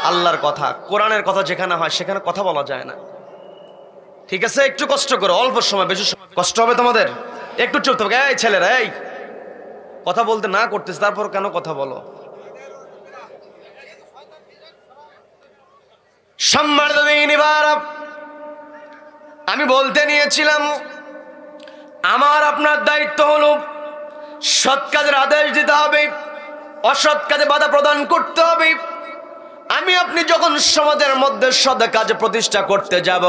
আল্লাহর কথা, কোরআনের কথা যেখানে হয় সেখানে কথা বলা যায় না। ঠিক আছে, একটু কষ্ট করো, অল্প সময়, বেশি কষ্ট হবে তোমাদের, একটু চুপ থাকবে। এই ছেলেরা, এই কথা বলতে না করতেছে, তারপর কেন কথা বলো? সম্মানিত দিনীরা, আমি বলতে নিয়েছিলাম, আমার আপনার দায়িত্ব হলো সৎ কাজের আদেশ দিতে হবে, অসৎ কাজে বাধা প্রদান করতে হবে। আমি আপনি যখন সমাজের মধ্যে সৎ কাজ প্রতিষ্ঠা করতে যাব,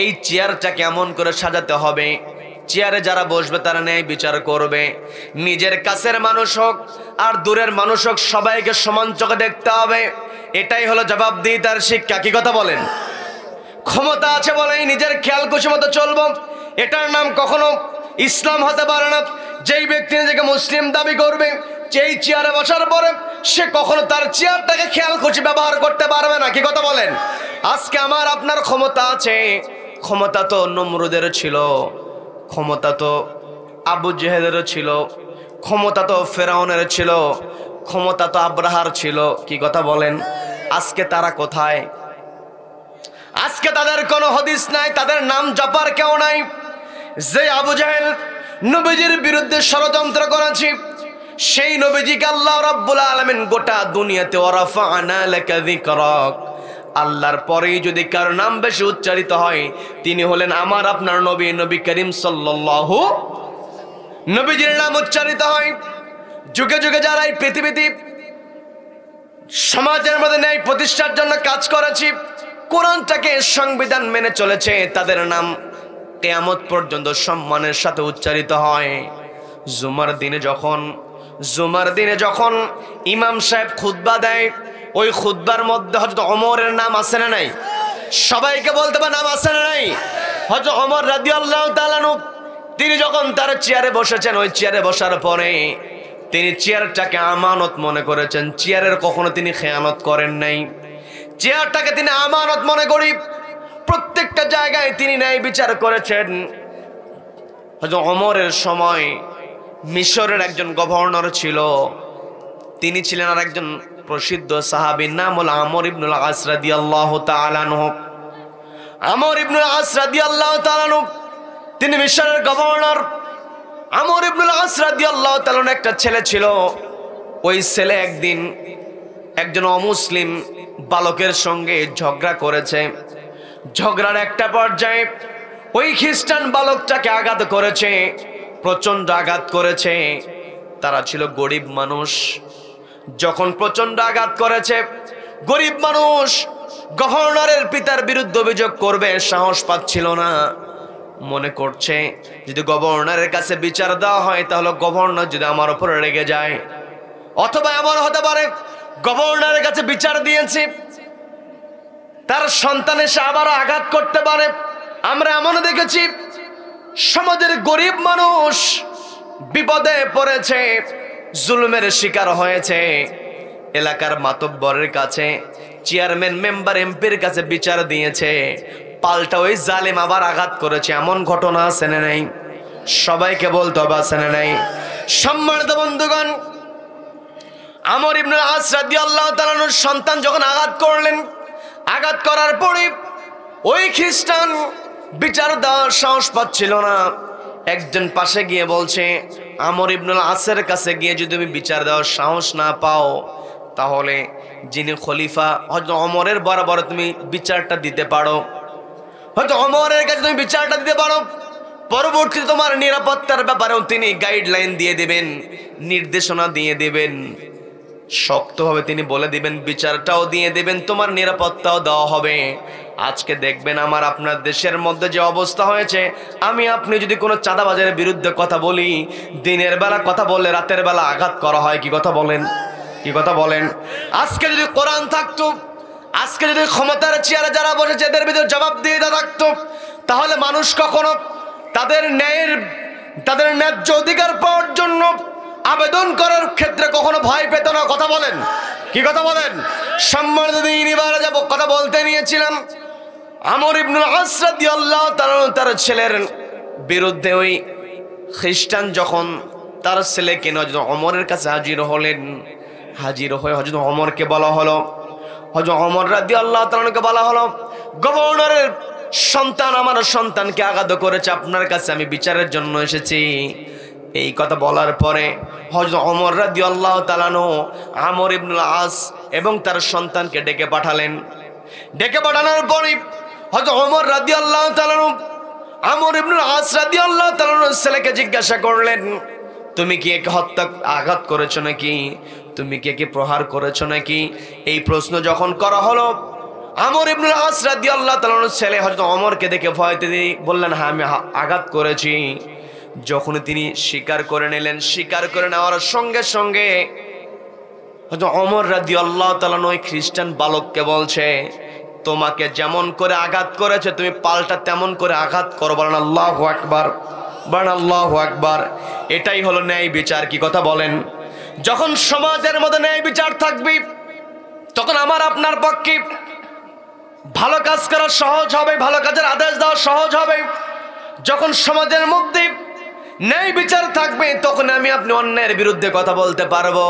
এই চেয়ারটাকে এমন করে সাজাতে হবে, চেয়ারে যারা বসবে তারা ন্যায় বিচার করবে। নিজের কাছের মানুষ হোক আর দূরের মানুষ হোক, সবাইকে সমান চোখে দেখতে হবে। এটাই হলো জবাবদিহিতার শিক্ষা। কি কথা বলেন? ক্ষমতা আছে বলেই নিজের খেয়াল খুশি মতো চলবো, এটার নাম কখনো ইসলাম হতে পারে না। যেই ব্যক্তি নিজেকে মুসলিম দাবি করবে, যেই চেয়ারে বসার পরে সে কখনো তার চেয়ারটাকে খেয়াল খুশি ব্যবহার করতে পারবে না। কি কথা বলেন? আজকে আমার আপনার ক্ষমতা আছে, ক্ষমতা তো নমরুদের ছিল, ক্ষমতা তো আবু জেহেলেরও ছিল, ক্ষমতা তো ফেরাউনের ছিল, ক্ষমতা তো আব্রাহার ছিল। কি কথা বলেন? আজকে তারা কোথায়? আজকে তাদের কোনো হদিস নাই, তাদের নাম জপার কেউ নাই। যে আবু জেহেল নবীজির বিরুদ্ধে ষড়যন্ত্র করেছে, সেই নবীজিকে আল্লাহ রাব্বুল আলামিন গোটা দুনিয়াতে ওয়ারাফা'না লাকা যিকরাক, আল্লাহর পরেই যদি কারো নাম বেশি উচ্চারিত হয়, তিনি হলেন আমার আপনার নবী, নবী করিম সাল্লাল্লাহু। নবীজির নাম উচ্চারিত হয়, যুগে যুগে যারা এই পৃথিবীতে সমাজের মধ্যে ন্যায় প্রতিষ্ঠার জন্য কাজ করেছে, কোরআনটাকে সংবিধান মেনে চলেছে, তাদের নাম কিয়ামত পর্যন্ত সম্মানের সাথে উচ্চারিত হয়। জুমার দিনে যখন ইমাম সাহেব খুতবা দেয়, ওই খুতবার মধ্যে হযরত ওমরের নাম আছে না নাই? সবাইকে বলতে পারে নাম আছে না নাই? হযরত ওমর রাদিয়াল্লাহু তাআলা আনহু তিনি যখন তার চেয়ারে বসেছেন, ওই চেয়ারে বসার পরে তিনি চেয়ারটাকে আমানত মনে করেছেন। চেয়ারের কখনো তিনি খেয়ানত করেন নাই। চেয়ারটাকে তিনি আমানত মনে করি প্রত্যেকটা জায়গায় তিনি ন্যায় বিচার করেছেন। হযরত ওমরের সময় মিশরের একজন গভর্নর ছিল, তিনি ছিলেন আর একজন প্রসিদ্ধ সাহাবীর নাম হল আমর ইবনুল আস রাদিয়াল্লাহু তাআলা আনহু। আমর ইবনুল আস রাদিয়াল্লাহু তাআলা আনহু তিনি মিশরের গভর্নর। আমর ইবনুল আস রাদিয়াল্লাহু তাআলা আনহু একটা ছেলে ছিল। ওই ছেলে একদিন একজন অমুসলিম বালকের সঙ্গে ঝগড়া করেছে। ঝগড়ার একটা পর্যায়ে ওই খ্রিস্টান বালকটাকে আঘাত করেছে, প্রচন্ড আঘাত করেছে। তারা ছিল গরিব মানুষ। যখন প্রচন্ড আঘাত করেছে, গরিব মানুষ গভর্নরের পিতার বিরুদ্ধে অভিযোগ করবে, সাহস পাচ্ছিল না। মনে করছে যদি গভর্নরের কাছে বিচার দেওয়া হয় তাহলে গভর্নর যদি আমার উপরে রেগে যায়, অথবা এমন হতে পারে গভর্নরের কাছে বিচার দিয়েছি, তার সন্তান এসে আবার আঘাত করতে পারে। আমরা এমন দেখেছি সমাজের গরিব মানুষ বিপদে পড়েছে, জুলুমের শিকার হয়েছে, এলাকার মাতব্বরের কাছে, চেয়ারম্যান, মেম্বার, এমপির কাছে বিচার দিয়েছে, পাল্টা ওই জালেম আবার আঘাত করেছে। এমন ঘটনা আছে না নাই? সবাইকে বলতে হবে আছে না নাই? সম্মানিত বন্ধুগণ, আমর ইবনুল আস রাদিয়াল্লাহু তাআলা আনহুর সন্তান যখন আঘাত করলেন, আঘাত করার পরে ওই খ্রিস্টান বিচার দেওয়ার সাহস পাচ্ছিল না। একজন পাশে গিয়ে বলছে, আমর ইবনুল আসের কাছে গিয়ে যদি তুমি বিচার দেওয়ার সাহস না পাও, তাহলে যিনি খলিফা হযরত ওমরের বরাবর তুমি বিচারটা দিতে পারো। হয়তো ওমরের কাছে তুমি বিচারটা দিতে পারো, পরবর্তীতে তোমার নিরাপত্তার ব্যাপারেও তিনি গাইডলাইন দিয়ে দিবেন, নির্দেশনা দিয়ে দিবেন, শক্তভাবে তিনি বলে দিবেন, বিচারটাও দিয়ে দিবেন, তোমার নিরাপত্তাও দেওয়া হবে। আজকে দেখবেন আমার আপনার দেশের মধ্যে যে অবস্থা হয়েছে, আমি আপনি যদি কোনো চাঁদাবাজের বিরুদ্ধে কথা বলি, দিনের বেলা কথা বললে রাতের বেলা আঘাত করা হয়। কি কথা বলেন? কি কথা বলেন? আজকে যদি কোরআন থাকতো, আজকে যদি ক্ষমতার চেয়ারে যারা বসেছে এদের ভিতরে জবাব দিয়ে থাকতো, তাহলে মানুষ কখনো তাদের ন্যায্য অধিকার পাওয়ার জন্য আবেদন করার ক্ষেত্রে কখনো ভয় পেত না। কথা বলেন? কি কথা বলেন? সম্মানিত দিনী ভাইরা, যাব কথা বলতে নিয়েছিলাম, আমর ইবনুল আস রাদিয়াল্লাহু তাআলা তার ছেলের বিরুদ্ধে ওই খ্রিস্টান যখন তার ছেলেকে হযরত ওমরের কাছে হাজির হলেন, হাজির হয়ে হযরত ওমরকে বলা হলো, হযরত ওমর রাদিয়াল্লাহু তাআলাকে বলা হলো, গভর্নরের সন্তান আমার সন্তানকে আঘাত করেছে, আপনার কাছে আমি বিচারের জন্য এসেছি। এই কথা বলার পরে হযরত ওমর রাদিয়াল্লাহু তাআলা আমর ইবনুল আস এবং তার সন্তানকে ডেকে পাঠালেন। ডেকে পাঠানোর পরে হযরত ওমর রাদিয়াল্লাহু তাআলা আমর ইবনুল আস রাদিয়াল্লাহু তাআলার ছেলেকে জিজ্ঞাসা করলেন, তুমি কি একে আঘাত করেছো নাকি? তুমি কি একে প্রহার করেছো নাকি? এই প্রশ্ন যখন করা হলো, আমর ইবনুল আস রাদিয়াল্লাহু তাআলার ছেলে হযরত ওমরকে দেখে ভয়তে বললেন, হ্যাঁ আমি আঘাত করেছি। যখন তিনি স্বীকার করে নিলেন, স্বীকার করে নেওয়ার সঙ্গে সঙ্গে হযরত ওমর রাদিয়াল্লাহু তাআলা ওই খ্রিস্টান বালককে বলছে, তোমাকে যেমন করে আঘাত করেছে তুমি পাল্টা তেমন করে আঘাত করো। বলেন আল্লাহু আকবার, বলেন আল্লাহু আকবার। এটাই হলো ন্যায় বিচার। কি কথা বলেন? যখন সমাজের মধ্যে ন্যায় বিচার থাকবে, তখন আমার আপনার পক্ষে ভালো কাজ করা সহজ হবে, ভালো কাজের আদেশ দেওয়া সহজ হবে। যখন সমাজের মধ্যে ন্যায় বিচার থাকবে, তখন আমি আপনি অন্যায়ের বিরুদ্ধে কথা বলতে পারবো।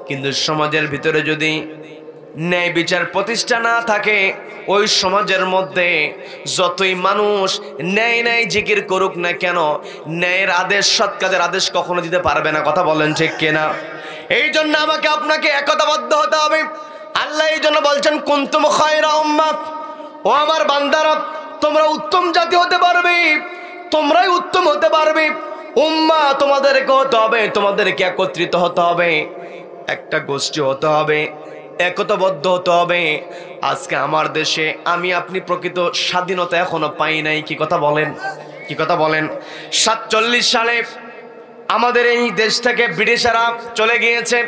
কিন্তু সমাজের ভিতরে যদি ন্যায় বিচার প্রতিষ্ঠা না থাকে, ওই সমাজের মধ্যে যতই মানুষ ন্যায় ন্যায় জিকির করুক না কেন, ন্যায়ের আদেশ, সৎ কাজের আদেশ কখনো দিতে পারবে না। কথা বলেন ঠিক কিনা? এই জন্য আমাকে আপনাকে একতাবদ্ধ হতে হবে। আল্লাহ এই জন্য বলছেন, কুনতুম খায়রা উম্মাহ, ও আমার বান্দারা, তোমরা উত্তম জাতি হতে পারবে, তোমরাই উত্তম হতে পারবে। উম্মাহ তোমাদেরকে হতে হবে, তোমাদেরকে একত্রিত হতে হবে, একটা গোষ্ঠী হতে হবে, একতাবদ্ধ হতে হবে। আজকে আমার দেশে আমি আপনি প্রকৃত স্বাধীনতা এখনো পাই নাই। কি কথা বলেন? কি কথা বলেন? 47 সালে আমাদের এই দেশ থেকে ব্রিটিশরা চলে গিয়েছে,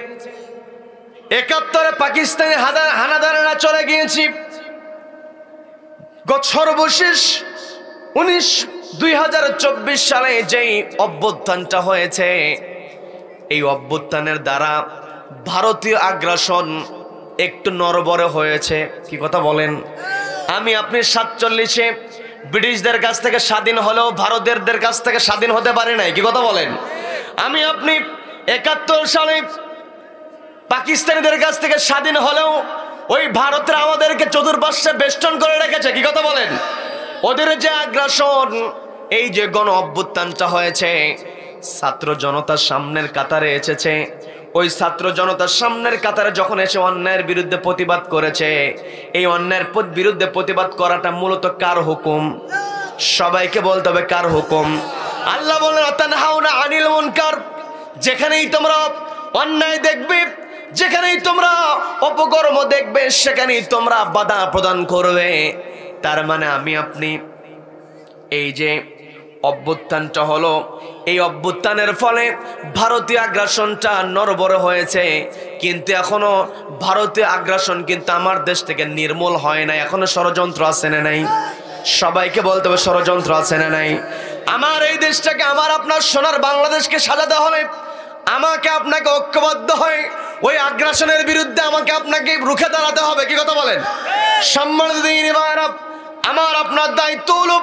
71-এ পাকিস্তানি হানাদারেরা চলে গিয়েছি, সর্বশেষ 2024 সালে যেই অভ্যুত্থানটা হয়েছে, এই অভ্যুত্থানের দ্বারা ভারতীয় আগ্রাসন একটু নড়বড়ে হয়েছে। কি কথা বলেন? আমি আপনি 47-এ ব্রিটিশদের কাছ থেকে স্বাধীন হলেও ভারতীয়দের কাছ থেকে স্বাধীন হতে পারে নাই। কি কথা বলেন? আমি আপনি 71 সালে পাকিস্তানিদের কাছ থেকে স্বাধীন হলেও ওই ভারতের আমাদেরকে চতুর্পাশে বেষ্টন করে রেখেছে। কি কথা বলেন? ওদের যে আগ্রাসন, এই যে গণ অভ্যুত্থানটা হয়েছে, ছাত্র জনতার সামনের কাতারে এসেছে। ওই ছাত্র জনতার সামনের কাতারে যখন এসে অন্যায়ের বিরুদ্ধে প্রতিবাদ করেছে, এই অন্যায়ের বিরুদ্ধে প্রতিবাদ করাটা মূলত কার হুকুম? সবাইকে বলতে হবে কার হুকুম? আল্লাহ বলেন আতানহাউনা আনিল মুনকার, যেখানেই তোমরা অন্যায় দেখবে, যেখানেই তোমরা অপকর্ম দেখবে, সেখানেই তোমরা বাধা প্রদান করবে। তার মানে আমি আপনি এই যে অভ্যুত্থানটা হলো, এই অভ্যুত্থানের ফলে ভারতীয় আগ্রাসনটা নড়বড়ে হয়েছে, কিন্তু এখনো ভারতীয় আগ্রাসন কিন্তু আমার দেশ থেকে নির্মূল হয় না। এখনো ষড়যন্ত্র আছে না নাই? সবাইকে বলতে হবে ষড়যন্ত্র আছে না নাই? আমার এই দেশটাকে, আমার আপনার সোনার বাংলাদেশকে সাজাতে হলে আমাকে আপনাকে ঐক্যবদ্ধ হয়ে ওই আগ্রাসনের বিরুদ্ধে আমাকে আপনাকে রুখে দাঁড়াতে হবে। কি কথা বলেন? সম্মানিত দিনী ভাইরা, আমার আপনার দায়িত্ব হলো,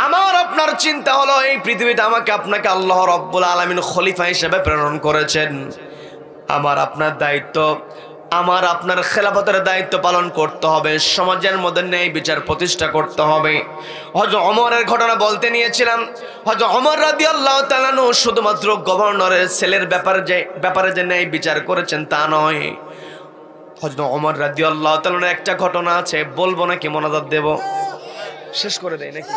আমার আপনার চিন্তা হলো, এই পৃথিবীতে আমাকে আপনাকে আল্লাহ রাব্বুল আলামিন খলিফা হিসেবে প্রেরণ করেছেন। আমার আপনার দায়িত্ব, আমার আপনার খেলাফতের দায়িত্ব পালন করতে হবে, সমাজের মধ্যে ন্যায় বিচার প্রতিষ্ঠা করতে হবে। হযরত ওমরের ঘটনা বলতে নিয়েছিলাম। হযরত ওমর রাদিয়াল্লাহু তাআলা আনহু শুধুমাত্র গভর্নরের ছেলের ব্যাপারে যে ন্যায় বিচার করেছেন তা নয়। হযরত ওমর রাদিয়াল্লাহু তাআলা একটা ঘটনা আছে, বলবো নাকি মোনাজাত দেব? শেষ করে দেয় নাকি?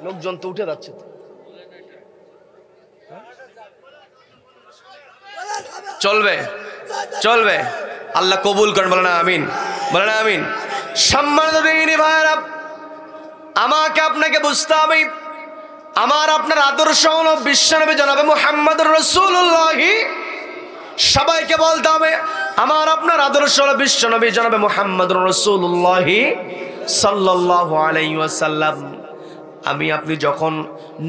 লোকজন তো উঠে যাচ্ছে। চলবে চলবে, আল্লাহ কবুল করেন, বলেন আমিন, বলেন আমিন। সম্মানিত দিনী ভাইরা, আমাকে আপনাকে বুঝতে হবে, আমার আপনার আদর্শ হলো বিশ্বনবী জনাবে মুহাম্মদুর রাসূলুল্লাহ। সবাইকে বলতে হবে, আমার আপনার আদর্শ হলো বিশ্বনবী জনাবে মুহাম্মদুর রাসূলুল্লাহ সাল্লাল্লাহু আলাইহি ওয়াসাল্লাম। আমি আপনি যখন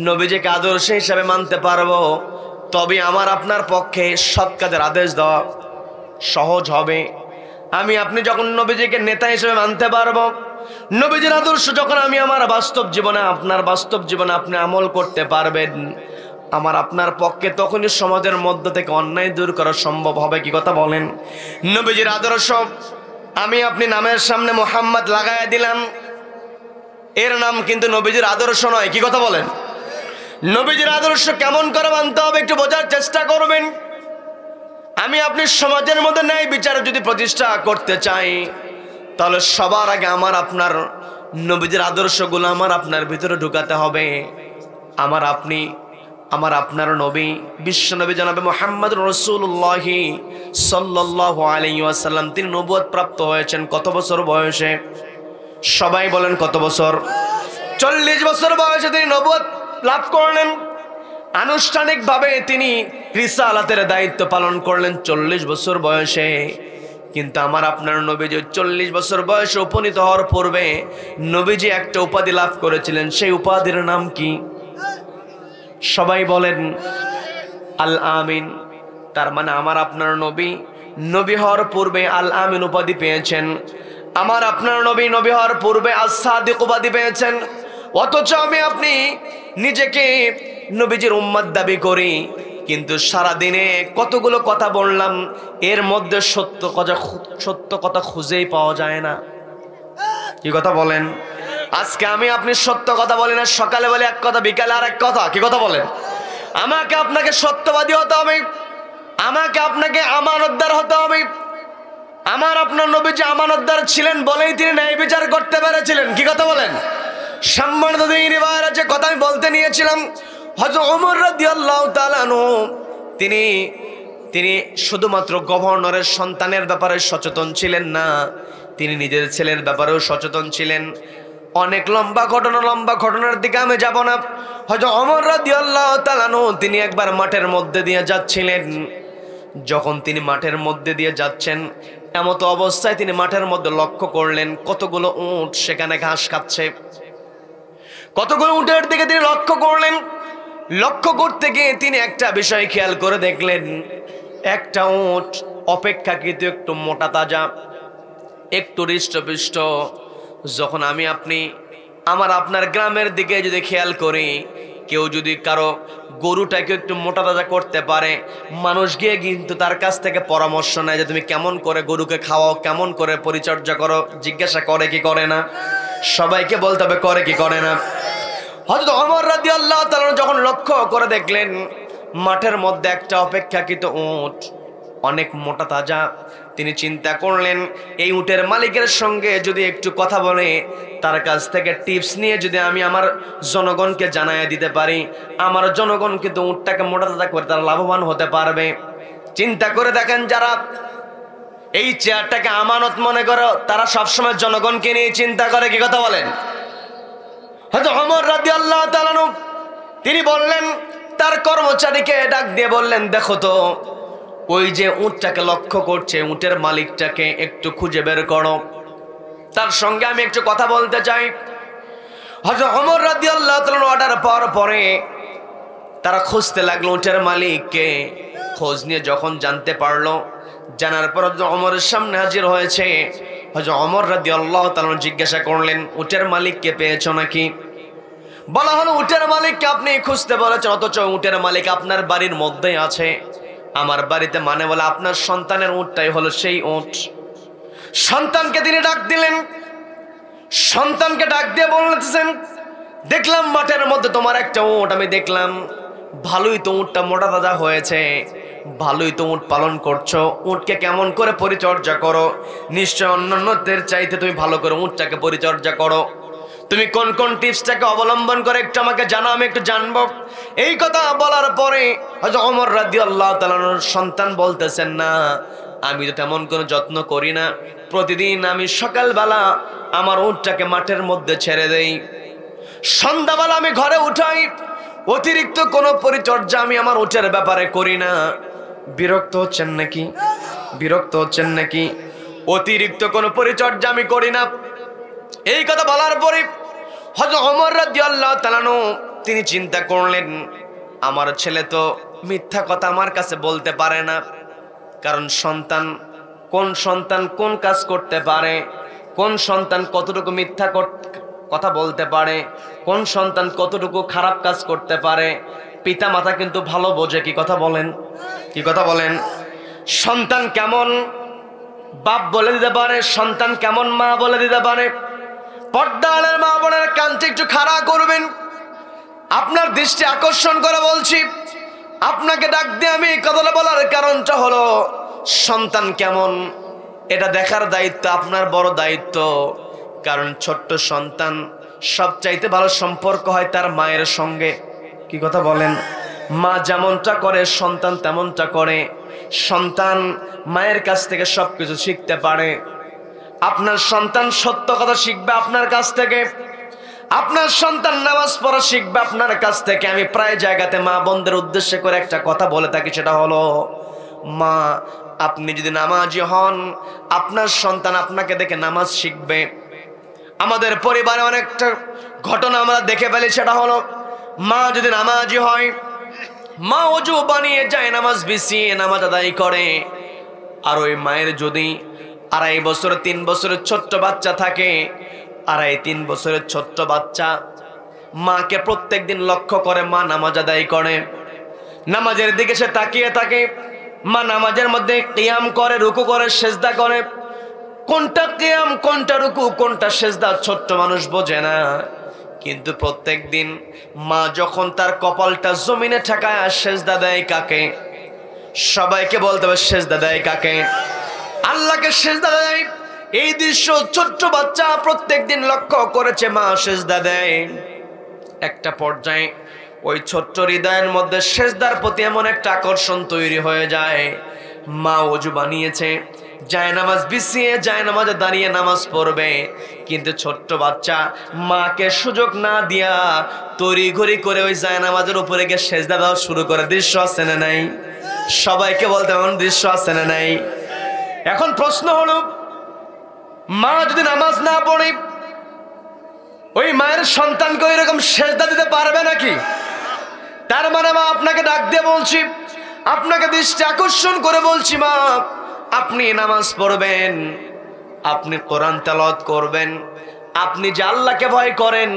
নবীজিকে আদর্শ হিসাবে মানতে পারবো, তবে আমার আপনার পক্ষে সৎ কাজের আদেশ দেওয়া সহজ হবে। আমি আপনি যখন নবীজিকে নেতা হিসেবে মানতে পারবো, নবীজির আদর্শ যখন আমি আমার বাস্তব জীবনে, আপনার বাস্তব জীবনে আপনি আমল করতে পারবেন, আমার আপনার পক্ষে তখনই সমাজের মধ্য থেকে অন্যায় দূর করা সম্ভব হবে। কি কথা বলেন? নবীজির আদর্শ আমি আপনি নামের সামনে মুহাম্মদ লাগায়া দিলাম, এর নাম কিন্তু নবীজির আদর্শ নয়। কি কথা বলেন? নবীজির আদর্শ কেমন করে মানতে হবে একটু বোঝার চেষ্টা করবেন। আমি আপনি সমাজের মধ্যে ন্যায় বিচার যদি প্রতিষ্ঠা করতে চাই, তাহলে সবার আগে আমার আপনার নবীজির আদর্শগুলো আমার আপনার ভিতরে ঢুকাতে হবে। আমার আপনার নবী বিশ্বনবী জনাবে মুহাম্মদুর রাসূলুল্লাহ সাল্লাল্লাহু আলাইহি ওয়াসাল্লাম, তিনি নবুয়ত প্রাপ্ত হয়েছেন কত বছর বয়সে? সবাই বলেন কত বছর? 40 বছর বয়সে তিনি নবুয়ত লাভ করলেন। আনুষ্ঠানিকভাবে তিনি রিসালাতের দায়িত্ব পালন করলেন 40 বছর বয়সে। কিন্তু আমার আপনার নবীজি 40 বছর বয়সে উপনীত হওয়ার পূর্বে নবীজি একটা উপাধি লাভ করেছিলেন। সেই উপাধির নাম কি? সবাই বলেন আল আমিন। তার মানে আমার আপনার নবী হওয়ার পূর্বে আল আমিন উপাধি পেয়েছেন। আমার আপনার নবী হওয়ার পূর্বে আস-সাদিক উপাধি পেয়েছেন। অথচ আমি আপনি নিজেকে নবীজির উম্মত দাবি করি, কিন্তু সারা দিনে কতগুলো কথা বললাম, এর মধ্যে সত্য কথা খুঁজেই পাওয়া যায় না। কি কথা বলেন? আজকে আমি আপনি সত্য কথা বলি না, সকালে বলি এক কথা, বিকালে আর এক কথা। কি কথা বলেন? আমাকে আপনাকে সত্যবাদী হতে হবে, আমাকে আপনাকে আমানতদার হতে হবে। আমার আপনার নবীজি আমানতদার ছিলেন বলেই তিনি ন্যায় বিচার করতে পেরেছিলেন। কি কথা বলেন? সম্মানিত দিনী ভাইরা, যে কথা আমি বলতে নিয়েছিলাম, হযরত ওমর রাদিয়াল্লাহু তাআলা আনহু তিনি শুধুমাত্র গভর্নরের সন্তানের ব্যাপারে সচেতন ছিলেন না, তিনি নিজের ছেলের ব্যাপারেও সচেতন ছিলেন। অনেক লম্বা ঘটনার দিকে আমি যাব না। হযরত ওমর রাদিয়াল্লাহু তাআলা আনহু তিনি একবার মাঠের মধ্যে দিয়ে যাচ্ছিলেন। যখন তিনি মাঠের মধ্যে দিয়ে যাচ্ছেন, এমত অবস্থায় তিনি মাঠের মধ্যে লক্ষ্য করলেন কতগুলো উট সেখানে ঘাস খাচ্ছে। কতগুলো উটের দিকে তিনি লক্ষ্য করলেন। লক্ষ্য করতে গিয়ে তিনি একটা বিষয় খেয়াল করে দেখলেন, একটা উট অপেক্ষাকৃত একটু মোটা তাজা, একটু হৃষ্টপুষ্ট। যখন আমি আপনি আপনার গ্রামের দিকে যদি খেয়াল করি, কেউ যদি কারো গরুটাকে একটু মোটা তাজা করতে পারে, মানুষ গিয়ে কিন্তু তার কাছ থেকে পরামর্শ নেয় যে তুমি কেমন করে গরুকে খাওয়াও, কেমন করে পরিচর্যা করো, জিজ্ঞাসা করে কি করে না? সবাইকে বলতে হবে করে কি করে না। হযরত ওমর রাদিয়াল্লাহু তাআলা যখন লক্ষ্য করে দেখলেন মাঠের মধ্যে একটা অপেক্ষাকৃত উট অনেক মোটা তাজা, তিনি চিন্তা করলেন এই উটের মালিকের সঙ্গে যদি একটু কথা বলে, তার কাছ থেকে টিপস নিয়ে যদি আমি আমার জনগণকে জানায় দিতে পারি, আমার জনগণ কিন্তু উটটাকে মোটা তাজা করে তারা লাভবান হতে পারবে। চিন্তা করে দেখেন, যারা এই চেয়ারটাকে আমানত মনে করো, তারা সবসময় জনগণকে নিয়ে চিন্তা করে। কি কথা বলেন? হযরত ওমর রাদিয়াল্লাহু তাআলা তিনি বললেন, তার কর্মচারীকে ডাক দিয়ে বললেন, দেখো তো ওই যে উটটাকে লক্ষ্য করছে, উটের মালিকটাকে একটু খুঁজে বের করো, তার সঙ্গে আমি একটু কথা বলতে চাই। হযরত ওমর রাদিয়াল্লাহু তাআলা অর্ডার পাওয়ার পরে তারা খুঁজতে লাগলো উটের মালিককে। খোঁজ নিয়ে যখন জানতে পারলো, জানার পর ওমরের সামনে হাজির হয়েছে। হযরত ওমর রাদিয়াল্লাহু তাআলা জিজ্ঞাসা করলেন, উটের মালিককে পেয়েছো নাকি? বলা হলো, উটের মালিককে আপনি খুঁজতে বলেছেন, অথচ উটের মালিক আপনার বাড়ির মধ্যেই আছে। আমার বাড়িতে মানে বলে আপনার সন্তানের উটটাই হলো সেই উট। সন্তানকে তিনি ডাক দিলেন। সন্তানকে ডাক দিয়ে বলতেছেন, দেখলাম মাঠের মধ্যে তোমার একটা উট, আমি দেখলাম ভালোই তো উটটা মোটা তাজা হয়েছে, ভালোই তো উট পালন করছো, উটকে কেমন করে পরিচর্যা করো, নিশ্চয় অন্যান্যদের চাইতে তুমি ভালো করে উটটাকে পরিচর্যা করো। তুমি কোন কোন টিপসটাকে অবলম্বন করে একটু আমাকে জানাও, আমি একটু জানবো। এই কথা বলার পরে হযরত ওমর রাদিয়াল্লাহু তাআলার সন্তান বলতেছেন, না আমি তো তেমন কোনো যত্ন করি না, প্রতিদিন আমি সকালবেলা আমার উটটাকে মাঠের মধ্যে ছেড়ে দেই, সন্ধ্যাবেলা আমি ঘরে উঠাই, অতিরিক্ত কোনো পরিচর্যা আমি আমার উটের ব্যাপারে করি না। বিরক্ত হচ্ছেন নাকি? বিরক্ত হচ্ছেন নাকি? অতিরিক্ত কোনো পরিচর্যা আমি করি না। এই কথা বলার পরে হযরত ওমর রাদিয়াল্লাহু তাআলা তিনি চিন্তা করলেন, আমার ছেলে তো মিথ্যা কথা আমার কাছে বলতে পারে না, কারণ সন্তান কোন কাজ করতে পারে, কোন সন্তান কতটুকু মিথ্যা কথা বলতে পারে, কোন সন্তান কতটুকু খারাপ কাজ করতে পারে, পিতা মাতা কিন্তু ভালো বোঝে। কি কথা বলেন? কি কথা বলেন? সন্তান কেমন বাপ বলে দিতে পারে, সন্তান কেমন মা বলে দিতে পারে। পর্দার মা বোনের কানটি একটু খাড়া করবেন, আপনার দৃষ্টি আকর্ষণ করে বলছি। আপনাকে ডাক দিয়ে আমি এই কথাটা বলার কারণটা হলো, সন্তান কেমন এটা দেখার দায়িত্ব আপনার বড় দায়িত্ব। কারণ ছোট্ট সন্তান সবচাইতে ভালো সম্পর্ক হয় তার মায়ের সঙ্গে। কি কথা বলেন? মা যেমনটা করে সন্তান তেমনটা করে। সন্তান মায়ের কাছ থেকে সবকিছু শিখতে পারে। আপনার সন্তান সত্য কথা শিখবে আপনার কাছ থেকে, আপনার সন্তান নামাজ পড়া শিখবে আপনার কাছ থেকে। আমি প্রায় জায়গাতে মা বোনদের উদ্দেশ্যে করে একটা কথা বলে থাকি, সেটা হলো, মা আপনি যদি নামাজি হন, আপনার সন্তান আপনাকে দেখে নামাজ শিখবে। আমাদের পরিবারে অনেকটা ঘটনা আমরা দেখে ফেলি, সেটা হলো, মা যদি নামাজি হয়, মা ওযু বানিয়ে যায় নামাজ বিছিয়ে নামাজ আদায় করে। আর ওই মায়ের যদি 2.5 বছর 3 বছরের ছোট্ট বাচ্চা থাকে, 2.5-3 বছরের ছোট্ট বাচ্চা মাকে প্রত্যেকদিন লক্ষ্য করে মা নামাজ আদায় করে, নামাজের দিকে সে তাকিয়ে থাকে। মা নামাজের মধ্যে কিয়াম করে, রুকু করে, সেজদা করে। কোনটা কিয়াম, কোনটা রুকু, কোনটা সেজদা ছোট্ট মানুষ বোঝে না। কিন্তু প্রত্যেকদিন মা যখন তার কপালটা জমিনে ঠেকায় সেজদা দেয় কাকে? সবাইকে বলতে হবে, সেজদা দেয় কাকে? আল্লাহকে সেজদা দেয়। এই দৃশ্য ছোট্ট বাচ্চা প্রত্যেকদিন লক্ষ্য করেছে, মা সেজদা দেয়। একটা পর্যায়ে ওই ছোট্ট হৃদয়ের মধ্যে সেজদার প্রতি এমন একটা আকর্ষণ তৈরি হয়ে যায়। মা ওযু বানিয়েছে, জায়নামাজ বিছিয়ে জায়নামাজে দাঁড়িয়ে নামাজ পড়বে, কিন্তু ছোট্ট বাচ্চা মাকে সুযোগ না দিয়া তড়িঘড়ি করে ওই জায়নামাজের উপরে গিয়ে সেজদা দেওয়া শুরু করে। দৃশ্য আছে না নাই? সবাইকে বলতে এমন দৃশ্য আছে না নাই? এখন প্রশ্ন হলো, মা যদি নামাজ না পড়ে ওই মায়ের সন্তানকে ওই রকম সেজদা দিতে পারবে নাকি? তার মানে মা আপনাকে ডাক দিয়ে বলছি, আপনাকে দৃষ্টি আকর্ষণ করে বলছি, মা আপনি নামাজ পড়বেন, আপনি কোরআন তেলাওয়াত করবেন, আপনি যে আল্লাহকে ভয় করেন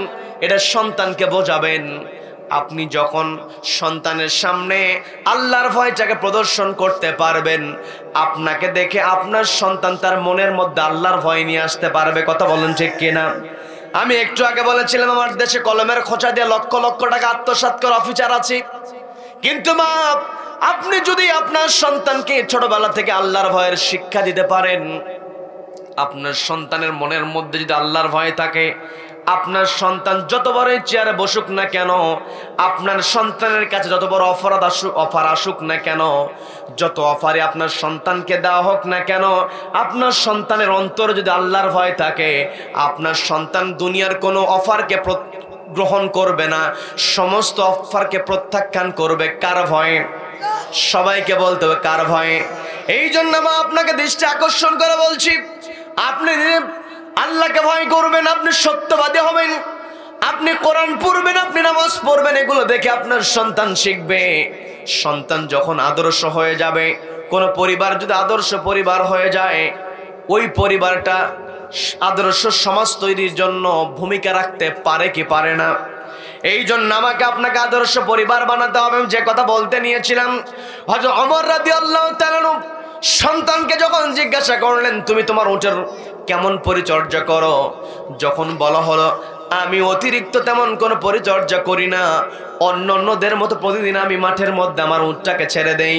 এটা সন্তানকে বোঝাবেন। আপনি যখন সন্তানের সামনে আল্লাহর ভয়টাকে প্রদর্শন করতে পারবেন, আপনাকে দেখে আপনার সন্তান তার মনের মধ্যে আল্লাহর ভয় নিয়ে আসতে পারবে। কথা বলেন ঠিক কিনা? আমি একটু আগে বলেছিলাম আমার দেশে কলমের খোঁচা দিয়ে লক্ষ লক্ষ টাকা আত্মসাৎ করা অফিসার আছে, কিন্তু মা আপনি যদি আপনার সন্তানকে ছোটবেলা থেকে আল্লাহর ভয়ের শিক্ষা দিতে পারেন, আপনার সন্তানের মনের মধ্যে যদি আল্লাহর ভয় থাকে, আপনার সন্তান যত বড়ই চেয়ারে বসুক না কেন, আপনার সন্তানের কাছে যত বড় অফার আসুক না কেন, যত অফারে আপনার সন্তানকে দেওয়া হোক না কেন, আপনার সন্তানের অন্তরে যদি আল্লাহর ভয় থাকে, আপনার সন্তান দুনিয়ার কোনো অফারকে গ্রহণ করবে না, সমস্ত অফারকে প্রত্যাখ্যান করবে। কার ভয়ে? সবাইকে বলতে হবে কার ভয়ে? এই জন্য মা আপনাকে দৃষ্টি আকর্ষণ করে বলছি, আপনি আল্লাহকে ভয় করবেন, আপনি সত্যবাদী হবেন, আপনি কোরআন পড়বেন, আপনি নামাজ পড়বেন, এগুলো দেখে আপনার সন্তান শিখবে। সন্তান যখন আদর্শ হয়ে যাবে, কোন পরিবার যদি আদর্শ পরিবার হয়ে যায়, ওই পরিবারটা আদর্শ সমাজ তৈরির জন্য ভূমিকা রাখতে পারে কি পারে না? এই জন্য আমাকে আপনাকে আদর্শ পরিবার বানাতে হবে। যে কথা বলতে নিয়েছিলাম, হযরত ওমর রাদিয়াল্লাহু তাআলা সন্তানকে যখন জিজ্ঞাসা করলেন, তুমি তোমার উটের কেমন পরিচর্যা করো? যখন বলা হলো আমি অতিরিক্ত তেমন কোনো পরিচর্যা করি না, অন্যদের মতো প্রতিদিন আমি মাঠের মধ্যে আমার উটটাকে ছেড়ে দেই,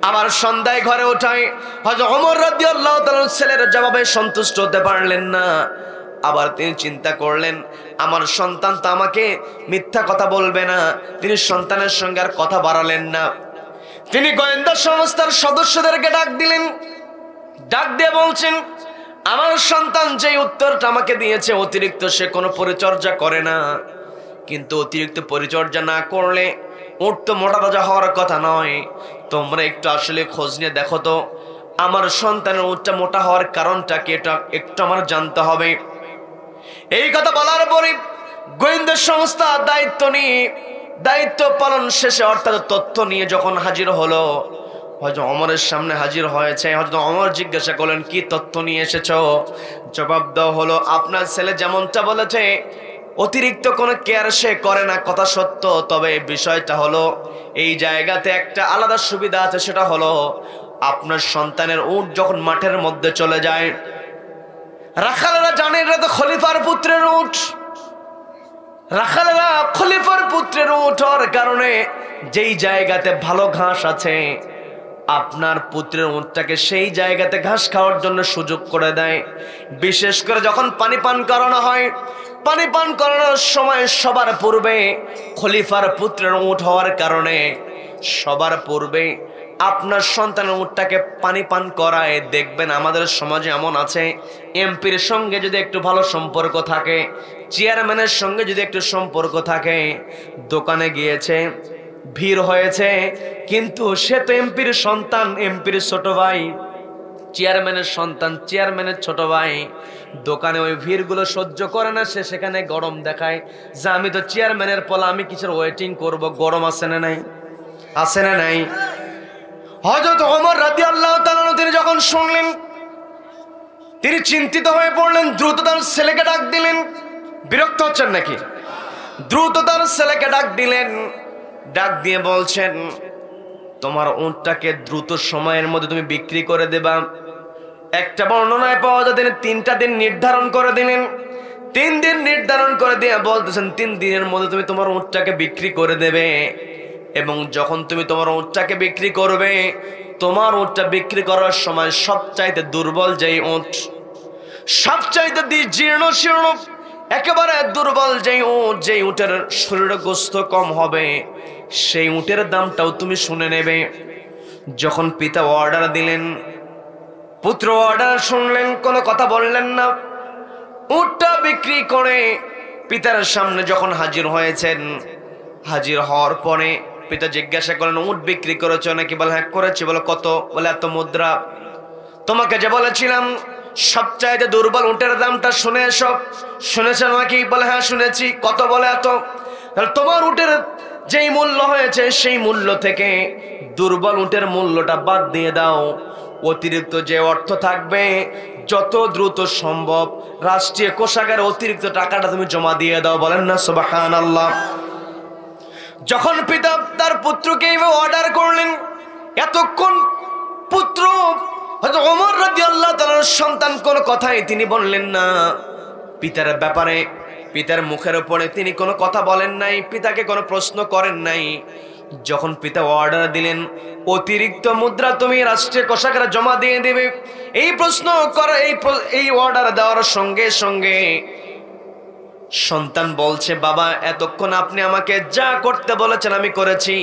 আবার সন্ধ্যায় ঘরে ওঠাই। হযরত ওমর রাদিয়াল্লাহু তাআলা ছেলের জবাবে সন্তুষ্ট হতে পারলেন না। আবার তিনি চিন্তা করলেন, আমার সন্তান তো আমাকে মিথ্যা কথা বলবে না। তিনি সন্তানের সঙ্গে আর কথা বাড়ালেন না। তিনি গোয়েন্দা সংস্থার সদস্যদেরকে ডাক দিলেন, ডাক দিয়ে বলছেন, আমার সন্তান যে উত্তরটা আমাকে দিয়েছে, অতিরিক্ত সে কোনো পরিচর্যা করে না, কিন্তু অতিরিক্ত পরিচর্যা না করলে উট তো মোটা তাজা হওয়ার কথা নয়। তোমরা একটু আসলে খোঁজ নিয়ে দেখো তো আমার সন্তানের উটটা মোটা হওয়ার কারণটা কি, এটা একটু আমার জানতে হবে। এই কথা বলার পরে গোয়েন্দা সংস্থা দায়িত্ব পালন শেষে অর্থাৎ তথ্য নিয়ে যখন হাজির হলো, হযরত ওমরের সামনে হাজির হয়েছে। হযরত ওমর জিজ্ঞাসা করলেন, কি তথ্য নিয়ে এসেছো? জবাব দেওয়া হলো, আপনার ছেলে যেমনটা বলেছে অতিরিক্ত কোনো কেয়ার সে করে না, কথা সত্য, তবে বিষয়টা হলো এই জায়গাতে একটা আলাদা সুবিধা আছে, সেটা হলো আপনার সন্তানের উট যখন মাঠের মধ্যে চলে যায়, রাখালেরা জানে এটা তো খলিফার পুত্রের উট, রাখালেরা খলিফার পুত্রের উট হওয়ার কারণে যেই জায়গাতে ভালো ঘাস আছে, আপনার পুত্রের উটটাকে সেই জায়গাতে ঘাস খাওয়ার জন্য সুযোগ করে দেয়। বিশেষ করে যখন পানি পান করানো হয়, পানি পান করানোর সময় সবার পূর্বে খলিফার পুত্রের উট হওয়ার কারণে সবার পূর্বে আপনার সন্তানের উটটাকে পানি পান করায়। দেখবেন আমাদের সমাজে এমন আছে, এমপির সঙ্গে যদি একটু ভালো সম্পর্ক থাকে, চেয়ারম্যানের সঙ্গে যদি একটু সম্পর্ক থাকে, দোকানে গিয়েছে, ভিড় হয়েছে, কিন্তু সে তো এমপির সন্তান, এমপির ছোট ভাই, চেয়ারম্যানের সন্তান, চেয়ারম্যানের ছোট ভাই, দোকানে ওই ভিড়গুলো সহ্য করে না, সে সেখানে গরম দেখায় যে আমি তো চেয়ারম্যানের পোলা, আমি কিছুর ওয়েটিং করব। গরম আছে না নাই? আছে না নাই? হযরত ওমর রাদিয়াল্লাহু তাআলা তিনি যখন শুনলেন, তিনি চিন্তিত হয়ে পড়লেন, দ্রুত তার ছেলেকে ডাক দিলেন। বিরক্ত হচ্ছেন নাকি? দ্রুত তার ছেলেকে ডাক দিলেন, ডাক দিয়ে বলছেন, তোমার উটটাকে দ্রুত সময়ের মধ্যে তুমি বিক্রি করে দেবা। একটা বর্ণনায় পাওয়া যায় তিনি 3টা দিন নির্ধারণ করে দিলেন। 3 দিন নির্ধারণ করে দিয়ে বলতেছেন 3 দিনের মধ্যে তুমি তোমার উটটাকে বিক্রি করে দেবে। এবং যখন তুমি তোমার উটটাকে বিক্রি করবে, তোমার উটটা বিক্রি করার সময় সবচাইতে দুর্বল যেই উট, সবচাইতে জীর্ণ শীর্ণ একেবারে দুর্বল যেই উট, যেই উটের শরীরে গোস্ত কম হবে, সেই উটের দামটাও তুমি শুনে নেবে। যখন পিতা অর্ডার দিলেন, পুত্র অর্ডার শুনলেন, কোনো কথা বললেন না। উটটা বিক্রি করে পিতার সামনে যখন হাজির হয়েছেন, হাজির হওয়ার পরে পিতা জিজ্ঞাসা করলেন, উট বিক্রি করেছো নাকি? বলে হ্যাঁ করেছি। বলে কত? বলে এত মুদ্রা। তোমাকে যে বলেছিলাম সবচাইতে দুর্বল উটের দামটা শুনে এসো, শুনেছ নাকি? বলে হ্যাঁ শুনেছি। কত? বলে এত। তাহলে তোমার উটের যেই মূল্য হয়েছে সেই মূল্য থেকে দুর্বল উটের মূল্যটা বাদ দিয়ে দাও। অতিরিক্ত যে অর্থ থাকবে যত দ্রুত সম্ভব রাষ্ট্রীয় কোষাগারে অতিরিক্ত টাকাটা তুমি জমা দিয়ে দাও। বলেন না সুবহানাল্লাহ। যখন পিতা তার পুত্রকে এইভাবে অর্ডার করলেন, এতক্ষণ পুত্র হযরত ওমর রাদিয়াল্লাহু তাআলার সন্তান কোন কথাই তিনি বললেন না। পিতার ব্যাপারে পিতার মুখের উপরে তিনি কোনো কথা বলেন নাই, পিতাকে কোনো প্রশ্ন করেন নাই। যখন পিতা অর্ডার দিলেন অতিরিক্ত মুদ্রা তুমি রাষ্ট্রীয় কোষাগারে জমা দিয়ে দেবে, এই প্রশ্ন করা, এই অর্ডার দেওয়ার সঙ্গে সঙ্গে সন্তান বলছে, বাবা এতক্ষণ আপনি আমাকে যা করতে বলেছেন আমি করেছি,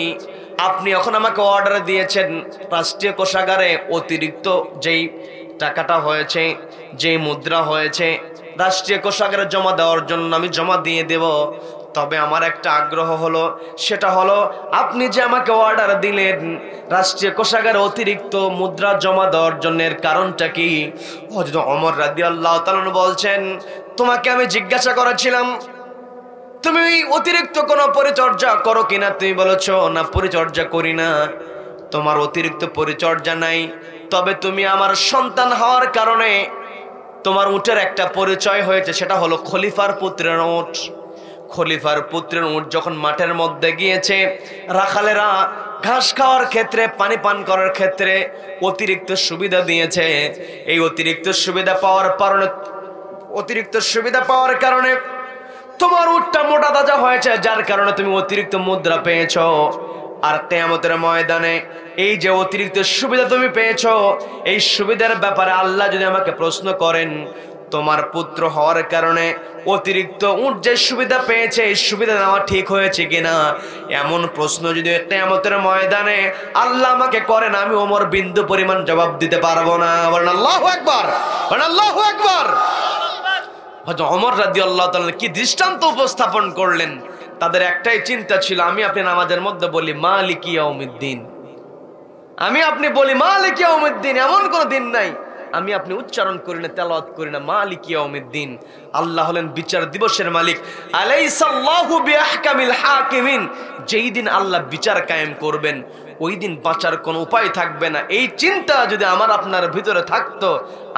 আপনি এখন আমাকে অর্ডার দিয়েছেন রাষ্ট্রীয় কোষাগারে অতিরিক্ত যেই টাকাটা হয়েছে, যেই মুদ্রা হয়েছে রাষ্ট্রীয় কোষাগারে জমা দেওয়ার জন্য আমি জমা দিয়ে দেব। তবে আমার একটা আগ্রহ হলো, সেটা হলো আপনি যে আমাকে অর্ডার দিলেন রাষ্ট্রীয় কোষাগারে অতিরিক্ত মুদ্রা জমা দেওয়ার জন্য, এর কারণটা কি? হযরত ওমর রাদিয়াল্লাহু তাআলা বলছেন, তোমাকে আমি জিজ্ঞাসা করেছিলাম তুমি অতিরিক্ত কোনো পরিচর্যা করো কিনা, তুমি বলেছো না পরিচর্যা করি না। তোমার অতিরিক্ত পরিচর্যা নাই, তবে তুমি আমার সন্তান হওয়ার কারণে তোমার উটের একটা পরিচয় হয়েছে, সেটা হলো খলিফার পুত্রের উট। খলিফার পুত্রের উট যখন মাঠের মধ্যে গিয়েছে, রাখালেরা ঘাস খাওয়ার ক্ষেত্রে, পানি পান করার ক্ষেত্রে অতিরিক্ত সুবিধা দিয়েছে। এই অতিরিক্ত সুবিধা পাওয়ার কারণে তোমার উটটা মোটা তাজা হয়েছে, যার কারণে তুমি অতিরিক্ত মুদ্রা পেয়েছো। আর কিয়ামতের ময়দানে এই যে অতিরিক্ত সুবিধা তুমি পেয়েছো, এই সুবিধার ব্যাপারে আল্লাহ যদি আমাকে প্রশ্ন করেন, তোমার পুত্র হওয়ার কারণে অতিরিক্ত উট যে সুবিধা পেয়েছে এই সুবিধা নেওয়া ঠিক হয়েছে কিনা, এমন প্রশ্ন যদি কিয়ামতের ময়দানে আল্লাহ আমাকে করেন, আমি ওমর বিন্দু পরিমাণ জবাব দিতে পারবো না। বলেন আল্লাহু আকবার, বলেন আল্লাহু আকবার। হযরত ওমর রাদিয়াল্লাহু তাআলা কি দৃষ্টান্ত উপস্থাপন করলেন। তাদের একটাই চিন্তা ছিল, আমি আপনি নামাজের মধ্যে বলি মালিকি ইয়াউমিদ্দিন, আমি আপনি বলি মালিকি ইয়াউমিদ্দিন, এমন কোন দিন নাই আমি আপনি উচ্চারণ করি না, তেলাওয়াত করি না মালিকি ইয়াউমিদ্দিন। আল্লাহ হলেন বিচার দিবসের মালিক। আলাইসাল্লাহু বিআহকামিল হাকিমিন, যেই দিন আল্লাহ বিচার কায়েম করবেন ওই দিন বাঁচার কোনো উপায় থাকবে না। এই চিন্তা যদি আমার আপনার ভিতরে থাকতো,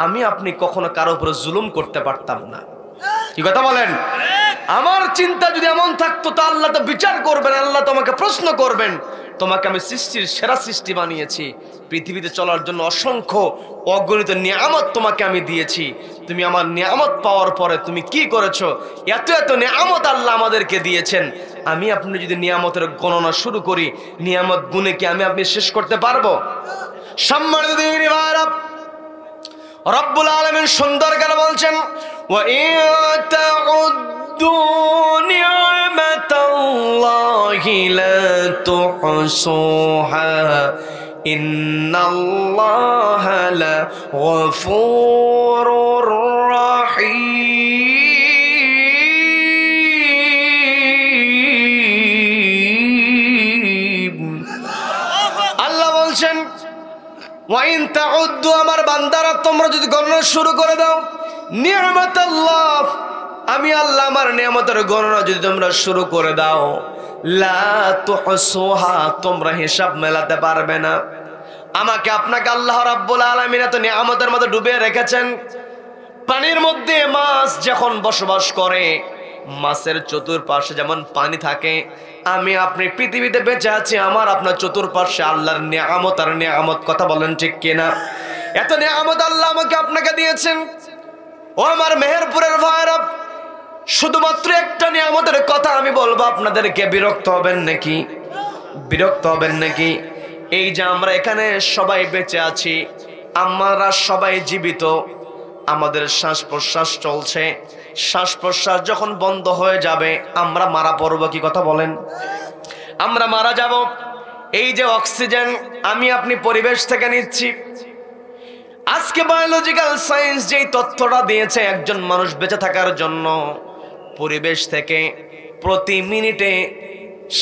আমি আপনি কখনো কারো উপর জুলুম করতে পারতাম না। কি কথা বলেন? আমার চিন্তা যদি এমন থাকতো, তো আল্লাহ তো বিচার করবেন, আল্লাহ তোমাকে প্রশ্ন করবেন, তোমাকে আমি সৃষ্টির সেরা সৃষ্টি বানিয়েছি, পৃথিবীতে চলার জন্য অসংখ্য অগণিত নিয়ামত তোমাকে আমি দিয়েছি, তুমি আমার নিয়ামত পাওয়ার পরে তুমি কি করেছো? এত এত নিয়ামত আল্লাহ আমাদেরকে দিয়েছেন, আমি আপনি যদি নিয়ামতের গণনা শুরু করি, নিয়ামত গুণে কি আমি আপনি শেষ করতে পারবো? সম্মানিত দিনী ভাইরা, রব্বুল আলামিন সুন্দর করে বলছেন, ওয়া ইন তাউদ্দু নি'মাতাল্লাহি লা তুহসুহা ইন্নাল্লাহা লাগফুরুর রাহিম। আল্লাহ বলছেন, ওয়াইন তাউদ্দু, আমার বান্দারা তোমরা যদি গণনা শুরু করে দাও, নি'মাতাল্লাহ, আমি আল্লাহ আমার নিয়ামতের গণনা যদি তোমরা শুরু করে দাও, লা তুহসুহা, তোমরা হিসাব মেলাতে পারবে না। আমাকে আপনাকে আল্লাহ রাব্বুল আলামিন এত নিয়ামতের মধ্যে ডুবিয়ে রেখেছেন। পানির মধ্যে মাছ যখন বসবাস করে, মাছের চতুর্পাশে যেমন পানি থাকে, আমি আপনি পৃথিবীতে বেঁচে আছি, আমার আপনার চতুর্পাশে আল্লাহর নিয়ামত আর নিয়ামত। কথা বলেন ঠিক কিনা? এত নিয়ামত আল্লাহ আমাকে আপনাকে দিয়েছেন। ও আমার মেহেরপুরের ভাইরা, শুধুমাত্র একটা নিয়ামতের কথা আমি বলবো, আপনাদেরকে বিরক্ত হবেন নাকি? বিরক্ত হবেন নাকি? এই যে আমরা এখানে সবাই বেঁচে আছি, আমরা সবাই জীবিত, আমাদের শ্বাস প্রশ্বাস চলছে, শ্বাস প্রশ্বাস যখন বন্ধ হয়ে যাবে আমরা মারা পড়ব। কি কথা বলেন? আমরা মারা যাব। এই যে অক্সিজেন আমি আপনি পরিবেশ থেকে নিচ্ছি, আজকে বায়োলজিক্যাল সায়েন্স যেই তথ্যটা দিয়েছে একজন মানুষ বেঁচে থাকার জন্য পরিবেশ থেকে প্রতি মিনিটে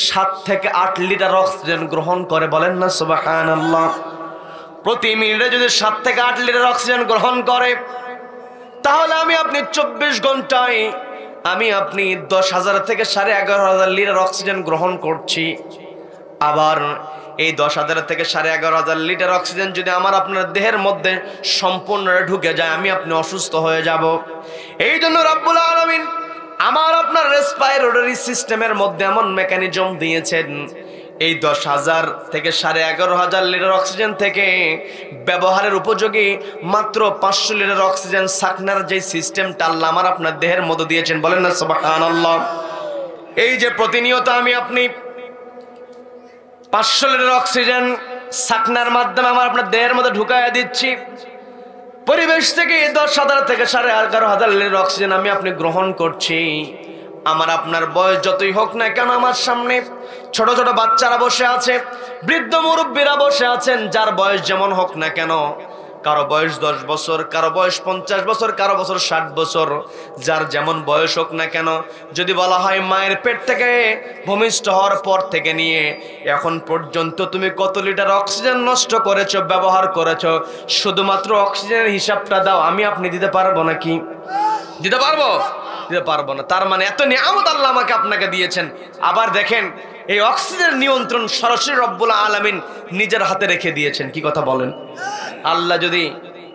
7 থেকে 8 লিটার অক্সিজেন গ্রহণ করে। বলেন না সুবহানাল্লাহ। প্রতি মিনিটে যদি 7 থেকে 8 লিটার অক্সিজেন গ্রহণ করে, তাহলে আমি আপনি 24 ঘন্টায় আমি আপনি 10,000 থেকে 11,500 লিটার অক্সিজেন গ্রহণ করছি। আবার এই 10,000 থেকে 11,500 লিটার অক্সিজেন যদি আমার আপনার দেহের মধ্যে সম্পূর্ণ ঢুকে যায়, আমি আপনি অসুস্থ হয়ে যাব। এই জন্য রব্বুল আলামিন আমার আপনার রেসপিরেটরি সিস্টেমের মধ্যে এমন মেকানিজম দিয়েছেন, এই 10,000 থেকে 11,500 লিটার অক্সিজেন থেকে ব্যবহারের উপযোগী মাত্র 500 লিটার অক্সিজেন সাকনার যে সিস্টেমটা আল্লাহ আমার আপনার দেহের মধ্যে দিয়েছেন। বলেন না সুবহানাল্লাহ। এই যে প্রতিনিয়ত আমি আপনি 500 লিটার অক্সিজেন সাকনার মাধ্যমে আমার আপনার দেহের মধ্যে ঢুকাইয়া দিচ্ছি, পরিবেশ থেকে 10,000 থেকে 11,500 লিটার অক্সিজেন আমি আপনি গ্রহণ করছি। আমার আপনার বয়স যতই হোক না কেন, আমার সামনে ছোট ছোট বাচ্চারা বসে আছে, বৃদ্ধ মুরব্বীরা বসে আছেন, যার বয়স যেমন হোক না কেন, কারো বয়স 10 বছর, কারো বয়স 50 বছর, কারো বছর 60 বছর, যার যেমন বয়স হোক না কেন, যদি বলা হয় মায়ের পেট থেকে ভূমিষ্ঠ হওয়ার পর থেকে নিয়ে এখন পর্যন্ত তুমি কত লিটার অক্সিজেন নষ্ট করেছো, ব্যবহার করেছো, শুধুমাত্র অক্সিজেনের হিসাবটা দাও, আমি আপনি দিতে পারবো নাকি? দিতে পারবো? দিতে পারবো না। তার মানে এত নিয়ামত আল্লাহ আমাকে আপনাকে দিয়েছেন। আবার দেখেন এই অক্সিজেন নিয়ন্ত্রণ সরাসরি রব্বুল আলামিন নিজের হাতে রেখে দিয়েছেন। কি কথা বলেন? আল্লাহ যদি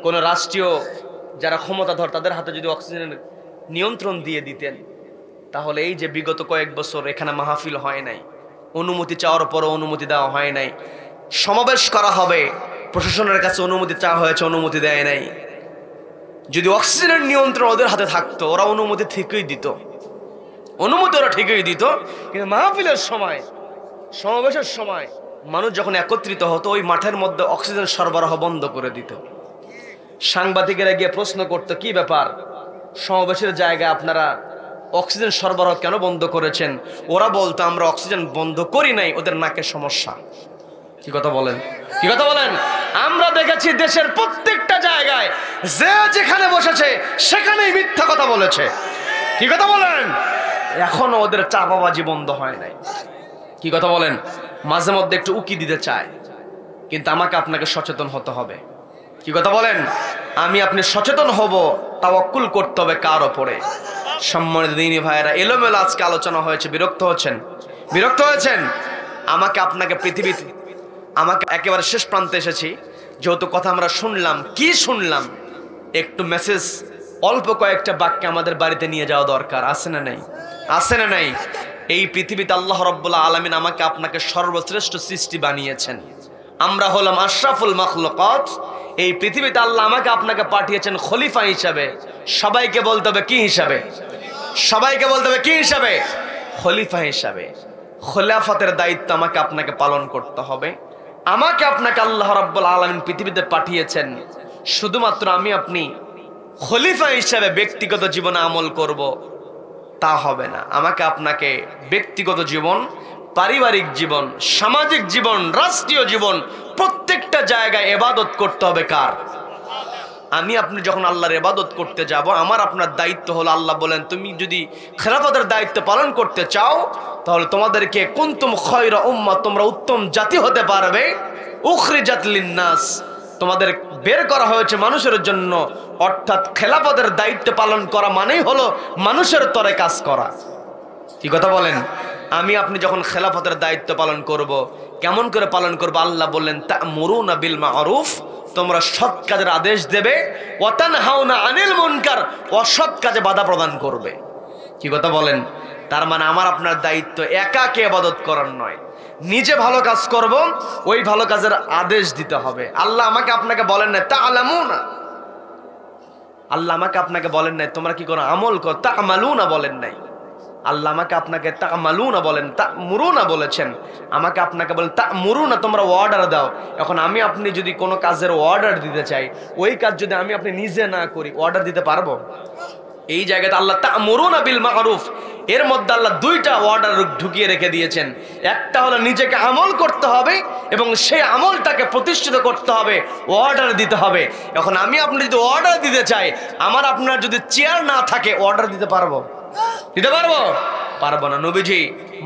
কোন রাষ্ট্রীয় যারা ক্ষমতাধর তাদের হাতে যদি অক্সিজেনের নিয়ন্ত্রণ দিয়ে দিতেন, তাহলে এই যে বিগত কয়েক বছর এখানে মাহফিল হয় নাই, অনুমতি চাওয়ার পরও অনুমতি দেওয়া হয় নাই, সমাবেশ করা হবে প্রশাসনের কাছে অনুমতি চাওয়া হয়েছে, অনুমতি দেয় নাই। যদি অক্সিজেনের নিয়ন্ত্রণ ওদের হাতে থাকতো, ওরা অনুমতি ঠিকই দিত, অনুমতি ওরা ঠিকই দিত। কিন্তু মাহফিলের সময়, সমাবেশের সময় মানুষ যখন একত্রিত হতো, ওই মাঠের মধ্যে অক্সিজেন সরবরাহ বন্ধ করে দিত। সাংবাদিকেরা গিয়ে প্রশ্ন করতো, কি ব্যাপার, সমাবেশের জায়গায় আপনারা অক্সিজেন সরবরাহ কেন বন্ধ করেছেন? ওরা বলতো, আমরা অক্সিজেন বন্ধ করি নাই, ওদের নাকের সমস্যা। কি কথা বলেন? কি কথা বলেন? আমরা দেখেছি দেশের প্রত্যেকটা জায়গায় যে যেখানে বসেছে সেখানেই মিথ্যা কথা বলেছে। কি কথা বলেন? এখনো ওদের চাপাবাজি বন্ধ হয় নাই। কি কথা বলেন? মাঝে মধ্যে একটু উকি দিতে চায়, কিন্তু আমাকে আপনাকে সচেতন হতে হবে। কি কথা বলেন? আমি আপনি সচেতন হব, তাওয়াক্কুল করতে হবে কার ওপরে? সম্মানিত দিনী ভাইয়েরা, এলোমেলো আজকে আলোচনা হয়েছে, বিরক্ত হচ্ছেন? বিরক্ত হয়েছেন? আমাকে আপনাকে পৃথিবীতে, আমাকে একেবারে শেষ প্রান্তে এসেছি, যেহেতু কথা আমরা শুনলাম, কি শুনলাম, একটু মেসেজ অল্প কয়েকটা বাক্যে আমাদের বাড়িতে নিয়ে যাওয়া দরকার। আছে না নাই? আছে না নাই? এই পৃথিবীতে আল্লাহ রাব্বুল আলামিন আমাকে আপনাকে সর্বশ্রেষ্ঠ সৃষ্টি বানিয়েছেন। আমরা হলাম আশরাফুল মাখলুকাত। এই পৃথিবীতে আল্লাহ আমাকে আপনাকে পাঠিয়েছেন খলিফা হিসাবে। সবাইকে বলতে হবে কি হিসাবে? সবাইকে বলতে হবে কি হিসাবে? খলিফা হিসাবে। খলিফাতের দায়িত্ব আমাকে আপনাকে পালন করতে হবে। আমাকে আপনাকে আল্লাহ রাব্বুল আলামিন পৃথিবীতে পাঠিয়েছেন শুধুমাত্র আমি আপনি খলিফা হিসাবে ব্যক্তিগত জীবনে আমল করব, তা হবে না। আমাকে আপনাকে ব্যক্তিগত জীবন, পারিবারিক জীবন, সামাজিক জীবন, রাষ্ট্রীয় জীবন, প্রত্যেকটা জায়গায় ইবাদত করতে হবে কার? আমি আপনি যখন আল্লাহর ইবাদত করতে যাব, আমার আপনার দায়িত্ব হলো, আল্লাহ বলেন তুমি যদি খেলাফতের দায়িত্ব পালন করতে চাও, তাহলে তোমাদেরকে কুনতুম খায়রা উম্মাহ, তোমরা উত্তম জাতি হতে পারবে, উখরিজাত লিন্নাস, তোমাদের বের করা হয়েছে মানুষের জন্য। অর্থাৎ খেলাফতের দায়িত্ব পালন করা মানেই হলো মানুষের তরে কাজ করা। কি কথা বলেন? আমি আপনি যখন খেলাফতের দায়িত্ব পালন করব, কেমন করে পালন করব? আল্লাহ বললেন তা'মুরুনা বিল মা'রুফ, তোমরা সৎ কাজের আদেশ দেবে, ওয়া তানহাউনা আনিল মুনকার, অসৎ কাজে বাধা প্রদান করবে। কি কথা বলেন? তার মানে আমার আপনার দায়িত্ব একাকে ইবাদত করার নয়, নিজে ভালো কাজ করব, ওই ভালো কাজের আদেশ দিতে হবে। আল্লাহ আমাকে আপনাকে বলেন না তা'লামুনা, আল্লাহ আমাকে আপনাকে বলেন নাই তোমরা কি করো আমল কর, তা'মালুনা বলেন নাই। আল্লাহ আমাকে আপনাকে তা'মালুনা বলেন, তা'মুরুনা বলেছেন। আমাকে আপনাকে বলেন তা'মুরুনা, তোমরা অর্ডার দাও। এখন আমি আপনি যদি কোনো কাজের অর্ডার দিতে চাই, ওই কাজ যদি আমি আপনি নিজে না করি, অর্ডার দিতে পারবো? এই জায়গাতে আল্লাহ তা'মুরুনা বিল মা'রুফ, এর মধ্যে আল্লাহ দুইটা অর্ডার ঢুকিয়ে রেখে দিয়েছেন। একটা হলো নিজেকে আমল করতে হবে এবং সেই আমলটাকে প্রতিষ্ঠিত করতে হবে, অর্ডার দিতে হবে। এখন আমি আপনি যদি অর্ডার দিতে চাই, আমার আপনার যদি চেয়ার না থাকে অর্ডার দিতে পারবো? দিতে পারবো? পারবো না। নবীজি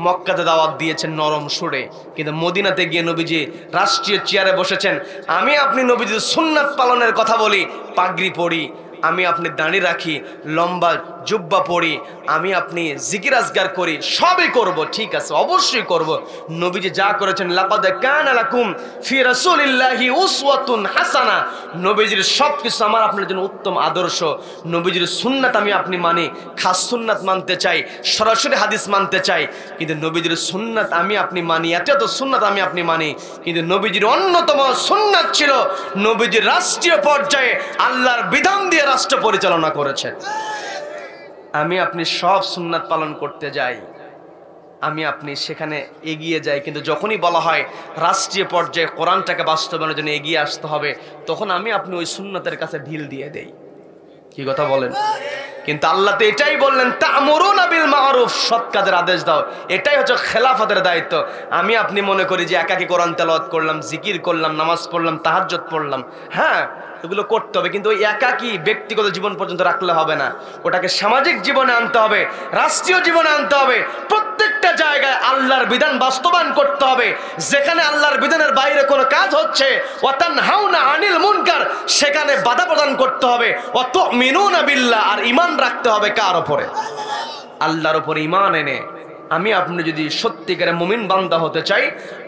মক্কাতে দাওয়াত দিয়েছেন নরম সুরে, কিন্তু মদিনাতে গিয়ে নবীজি রাষ্ট্রীয় চেয়ারে বসেছেন। আমি আপনি নবীজির সুন্নাত পালনের কথা বলি, পাগড়ি পরি, আমি আপনি দাঁড়ি রাখি, লম্বা জুব্বা পরি, আমি আপনি জিকির আজগার করি, সবই করব, ঠিক আছে, অবশ্যই করব। নবীজি যা করেছেন, লাকাদ কানা লাকুম ফি রাসূলিল্লাহি উসওয়াতুন হাসানা, নবীজির সবকিছু আমার আপনার জন্য উত্তম আদর্শ। নবীজির সুন্নাত আমি আপনি মানি, খাস সুন্নাত মানতে চাই, সরাসরি হাদিস মানতে চাই, কিন্তু নবীজির সুন্নাত আমি আপনি মানি, এত সুন্নাত আমি আপনি মানি। কিন্তু নবীজির অন্যতম সুন্নাত ছিল, নবীজির রাষ্ট্রীয় পর্যায়ে আল্লাহর বিধান দিয়ে রাষ্ট্র পরিচালনা করেছেন। আমি আপনি সব সুন্নাত পালন করতে যাই, আমি আপনি সেখানে এগিয়ে যাই, কিন্তু যখনই বলা হয় রাষ্ট্রীয় পর্যায়ে কোরআনটাকে বাস্তবায়নের জন্য এগিয়ে আসতে হবে, তখন আমি আপনি ওই সুন্নাতের কাছে ঢিল দিয়ে দেই। কি কথা বলেন? কিন্তু আল্লাহ তো এটাই বললেন, তা'মুরুনা বিল মা'রুফ, সৎ কাজের আদেশ দাও। এটাই হচ্ছে খেলাফতের দায়িত্ব। আমি আপনি মনে করি যে একাকী কোরআন তেলাওয়াত করলাম, জিকির করলাম, নামাজ পড়লাম, তাহাজ্জুদ পড়লাম, হ্যাঁ এগুলো করতে হবে, কিন্তু ওই একাকী ব্যক্তিগত জীবন পর্যন্ত রাখলে হবে না। ওটাকে সামাজিক জীবনে আনতে হবে, রাষ্ট্রীয় জীবনে আনতে হবে। প্রত্যেকটা জায়গায় আল্লাহর বিধান বাস্তবায়ন করতে হবে। যেখানে আল্লাহর বিধানের বাইরে কোনো কাজ হচ্ছে, ওয়াতানহাউনা আনিল মুনকার, সেখানে বাধা প্রদান করতে হবে। ওয়াতুমিনুনা বিল্লাহ, আর ঈমান রাখতে হবে কার উপরে? আল্লাহর উপরে ঈমান এনে আমি আপনি যদি সত্যিকারের মুমিন বান্দা হতে চাই,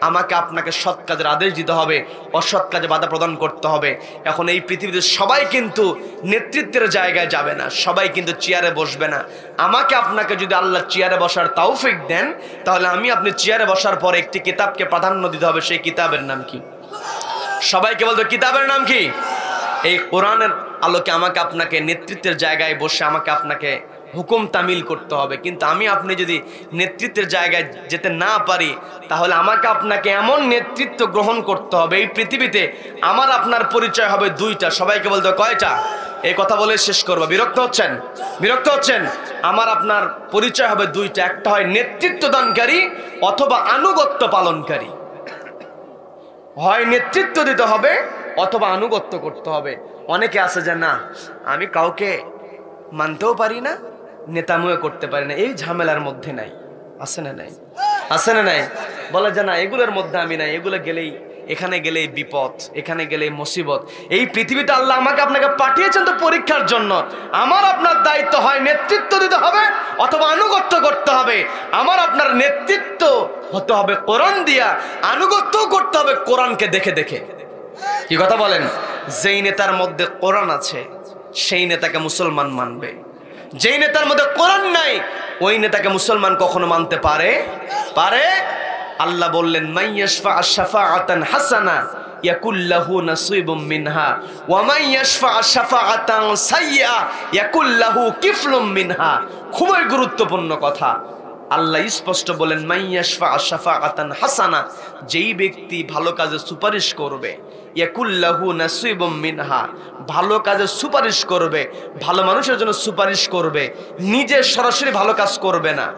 আমাকে আপনাকে সৎ কাজের আদেশ দিতে হবে, অসৎ কাজে বাধা প্রদান করতে হবে। এখন এই পৃথিবীতে সবাই কিন্তু নেতৃত্বের জায়গায় যাবে না, সবাই কিন্তু চেয়ারে বসবে না। আমাকে আপনাকে যদি আল্লাহ চেয়ারে বসার তৌফিক দেন, তাহলে আমি আপনি চেয়ারে বসার পর একটি কিতাবকে প্রাধান্য দিতে হবে। সেই কিতাবের নাম কি? সবাইকে বলতো কিতাবের নাম কি? এই কোরআনের আলোকে আমাকে আপনাকে নেতৃত্বের জায়গায় বসে আমাকে আপনাকে হুকুম তামিল করতে হবে। কিন্তু আমি আপনি যদি নেতৃত্বের জায়গায় যেতে না পারি, তাহলে আমাকে আপনাকে এমন নেতৃত্ব গ্রহণ করতে হবে, এই পৃথিবীতে আমার আপনার পরিচয় হবে দুইটা। সবাইকে বলতে কয়টা? এই কথা বলে শেষ করবো। বিরক্ত হচ্ছেন? বিরক্ত হচ্ছেন? আমার আপনার পরিচয় হবে দুইটা, একটা হয় নেতৃত্ব দানকারী অথবা আনুগত্য পালনকারী। হয় নেতৃত্ব দিতে হবে অথবা আনুগত্য করতে হবে। অনেকে আছে যে না, আমি কাউকে মানতেও পারি না, নেতাময় করতে পারি না, এই ঝামেলার মধ্যে নাই। আছে না নাই? আছে না নাই? বলে যে না, এগুলোর মধ্যে আমি নাই, এগুলো গেলেই, এখানে গেলেই বিপদ, এখানে গেলেই মুসিবত। এই পৃথিবীতে আল্লাহ আমাকে আপনাকে পাঠিয়েছেন তো পরীক্ষার জন্য। আমার আপনার দায়িত্ব হয় নেতৃত্ব দিতে হবে অথবা আনুগত্য করতে হবে। আমার আপনার নেতৃত্ব হতে হবে কোরআন দিয়া, আনুগত্যও করতে হবে কোরআনকে দেখে দেখে। কি কথা বলেন? যেই নেতার মধ্যে কোরআন আছে সেই নেতাকে মুসলমান মানবে, যেই নেতার মধ্যে কোরআন নাই ওই নেতাকে মুসলমান কখনো মানতে পারে? আল্লাহ বললেন, মাইয়াশফা শাফাআতান হাসানা ইয়াকুল লাহু নাসিবুম মিনহা ওয়া মাইয়াশফা শাফাআতান সাইয়্যা ইয়াকুল লাহু কিফলুম মিনহা। খুবই গুরুত্বপূর্ণ কথা। আল্লাহ স্পষ্ট বলেন, মাইয়াশফা শাফাআতান হাসানা, যেই ব্যক্তি ভালো কাজে সুপারিশ করবে, ইয়াকুল লাহু নাসিবুম মিনহা, ভালো কাজে সুপারিশ করবে, ভালো মানুষের জন্য সুপারিশ করবে, নিজে সরাসরি ভালো কাজ করবে না,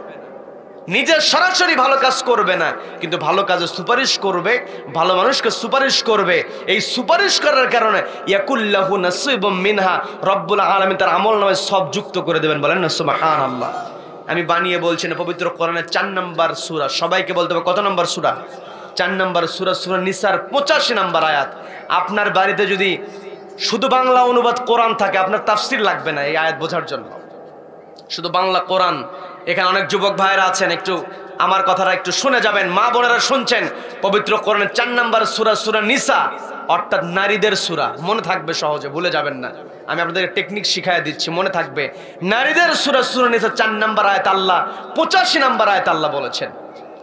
নিজের সরাসরি ভালো কাজ করবে না, কিন্তু ভালো কাজে সুপারিশ করবে, ভালো মানুষকে সুপারিশ করবে। এই সুপারিশ করার কারণে ইয়াকুল লাহু নাসিবুম মিনহা, রব্বুল আলামিন তার আমলনামায় সব যুক্ত করে দেবেন। বলেন না সুবহানাল্লাহ। আমি বানিয়ে বলছি না, পবিত্র কোরআনের 4 নম্বর সূরা। সবাইকে বলতে হবে কত নম্বর সূরা? 4 নম্বর সূরা, সূরা নিসার 85 নম্বর আয়াত। আপনার বাড়িতে যদি শুধু বাংলা অনুবাদ কোরআন থাকে, আপনার তাফসীর লাগবে না এই আয়াত বোঝার জন্য। শুধু বাংলা কোরআন। এখানে অনেক যুবক ভাইরা আছেন, একটু আমার কথাটা একটু শুনে যাবেন, মা বোনেরা শুনছেন। পবিত্র কোরআনের 4 নম্বর সূরা, সূরা নিসা, অর্থাৎ নারীদের সূরা। মনে থাকবে সহজে, ভুলে যাবেন না। আমি আপনাদেরকে টেকনিক শিখাই দিচ্ছি, মনে থাকবে। নারীদের সূরা, সূরা নিসা 4 নম্বর আয়াত আল্লাহ, 85 নম্বর আয়াত আল্লাহ বলেছেন।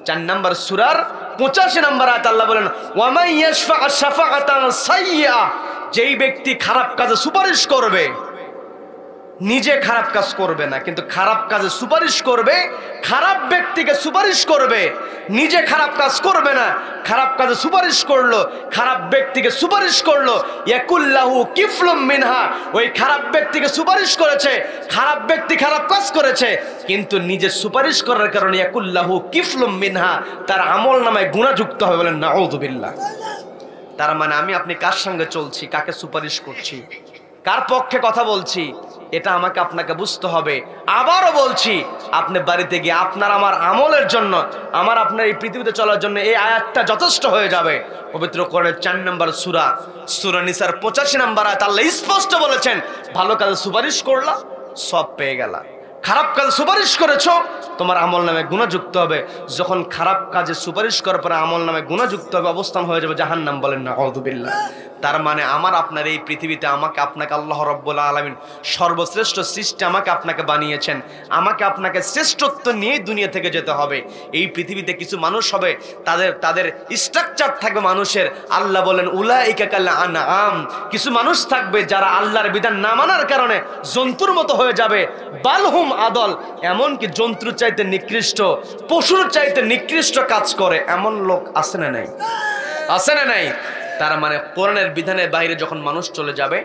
4 নম্বর সূরার 85 নম্বর আয়াত আল্লাহ বলেন, ওয়া মান ইয়াশফা শাফাআতান সাইয়্যা, যেই ব্যক্তি খারাপ কাজে সুপারিশ করবে, নিজে খারাপ কাজ করবে না, কিন্তু খারাপ কাজে সুপারিশ করবে, খারাপ ব্যক্তিকে সুপারিশ করবে। নিজে খারাপ কাজ করবে না, খারাপ কাজে সুপারিশ করলো, খারাপ ব্যক্তিকে সুপারিশ করলো। ইয়াকুল্লাহু কিফলুম মিনহা, ওই খারাপ ব্যক্তিকে সুপারিশ করেছে, খারাপ ব্যক্তি খারাপ কাজ করেছে, কিন্তু নিজে সুপারিশ করার কারণে ইয়াকুল্লাহু কিফলুম মিনহা, তার আমল নামায় গুনাহ যুক্ত হবে। বলেন নাউযুবিল্লাহ। তার মানে আমি আপনি কার সঙ্গে চলছি, কাকে সুপারিশ করছি, কার পক্ষে কথা বলছি, এটা আমাকে আপনাকে বুঝতে হবে। আবারও বলছি, আপনি বাড়িতে গিয়ে আপনার আমার আমলের জন্য, আমার আপনার এই পৃথিবীতে চলার জন্য এই আয়াতটা যথেষ্ট হয়ে যাবে। পবিত্র কোরআনের 4 নম্বর সূরা, সূরা নিসার 85 নম্বর আয়াত, আল্লাহ স্পষ্ট বলেছেন, ভালো কাজে সুপারিশ করলা সব পেয়ে গেলা, খারাপ কাজে সুপারিশ করেছো তোমার আমল নামে গুনাহ যুক্ত হবে। যখন খারাপ কাজে সুপারিশ করার পরে আমল নামে গুনাহ যুক্ত হবে, অবস্থান হয়ে যাবে জাহান্নাম। বলেন নাউযুবিল্লাহ। তার মানে আমার আপনার এই পৃথিবীতে আমাকে আপনাকে আল্লাহ রাব্বুল আলামিন সর্বশ্রেষ্ঠ সৃষ্টি আমাকে আপনাকে বানিয়েছেন, আমাকে আপনাকে শ্রেষ্ঠত্ব নিয়ে দুনিয়া থেকে যেতে হবে। এই পৃথিবীতে কিছু মানুষ হবে, তাদের স্ট্রাকচার থাকবে মানুষের, আল্লাহ বলেন উলাইকা কাল আনআম, কিছু মানুষ থাকবে যারা আল্লাহর বিধান না মানার কারণে জন্তুর মতো হয়ে যাবে, বালহুম আদল, এমনকি জন্তুর চাইতে নিকৃষ্ট, পশুর চাইতে নিকৃষ্ট কাজ করে, এমন লোক আছে না নাই? আছে না নাই? তার মানে কোরআনের বিধানের বাইরে যখন মানুষ চলে যাবে,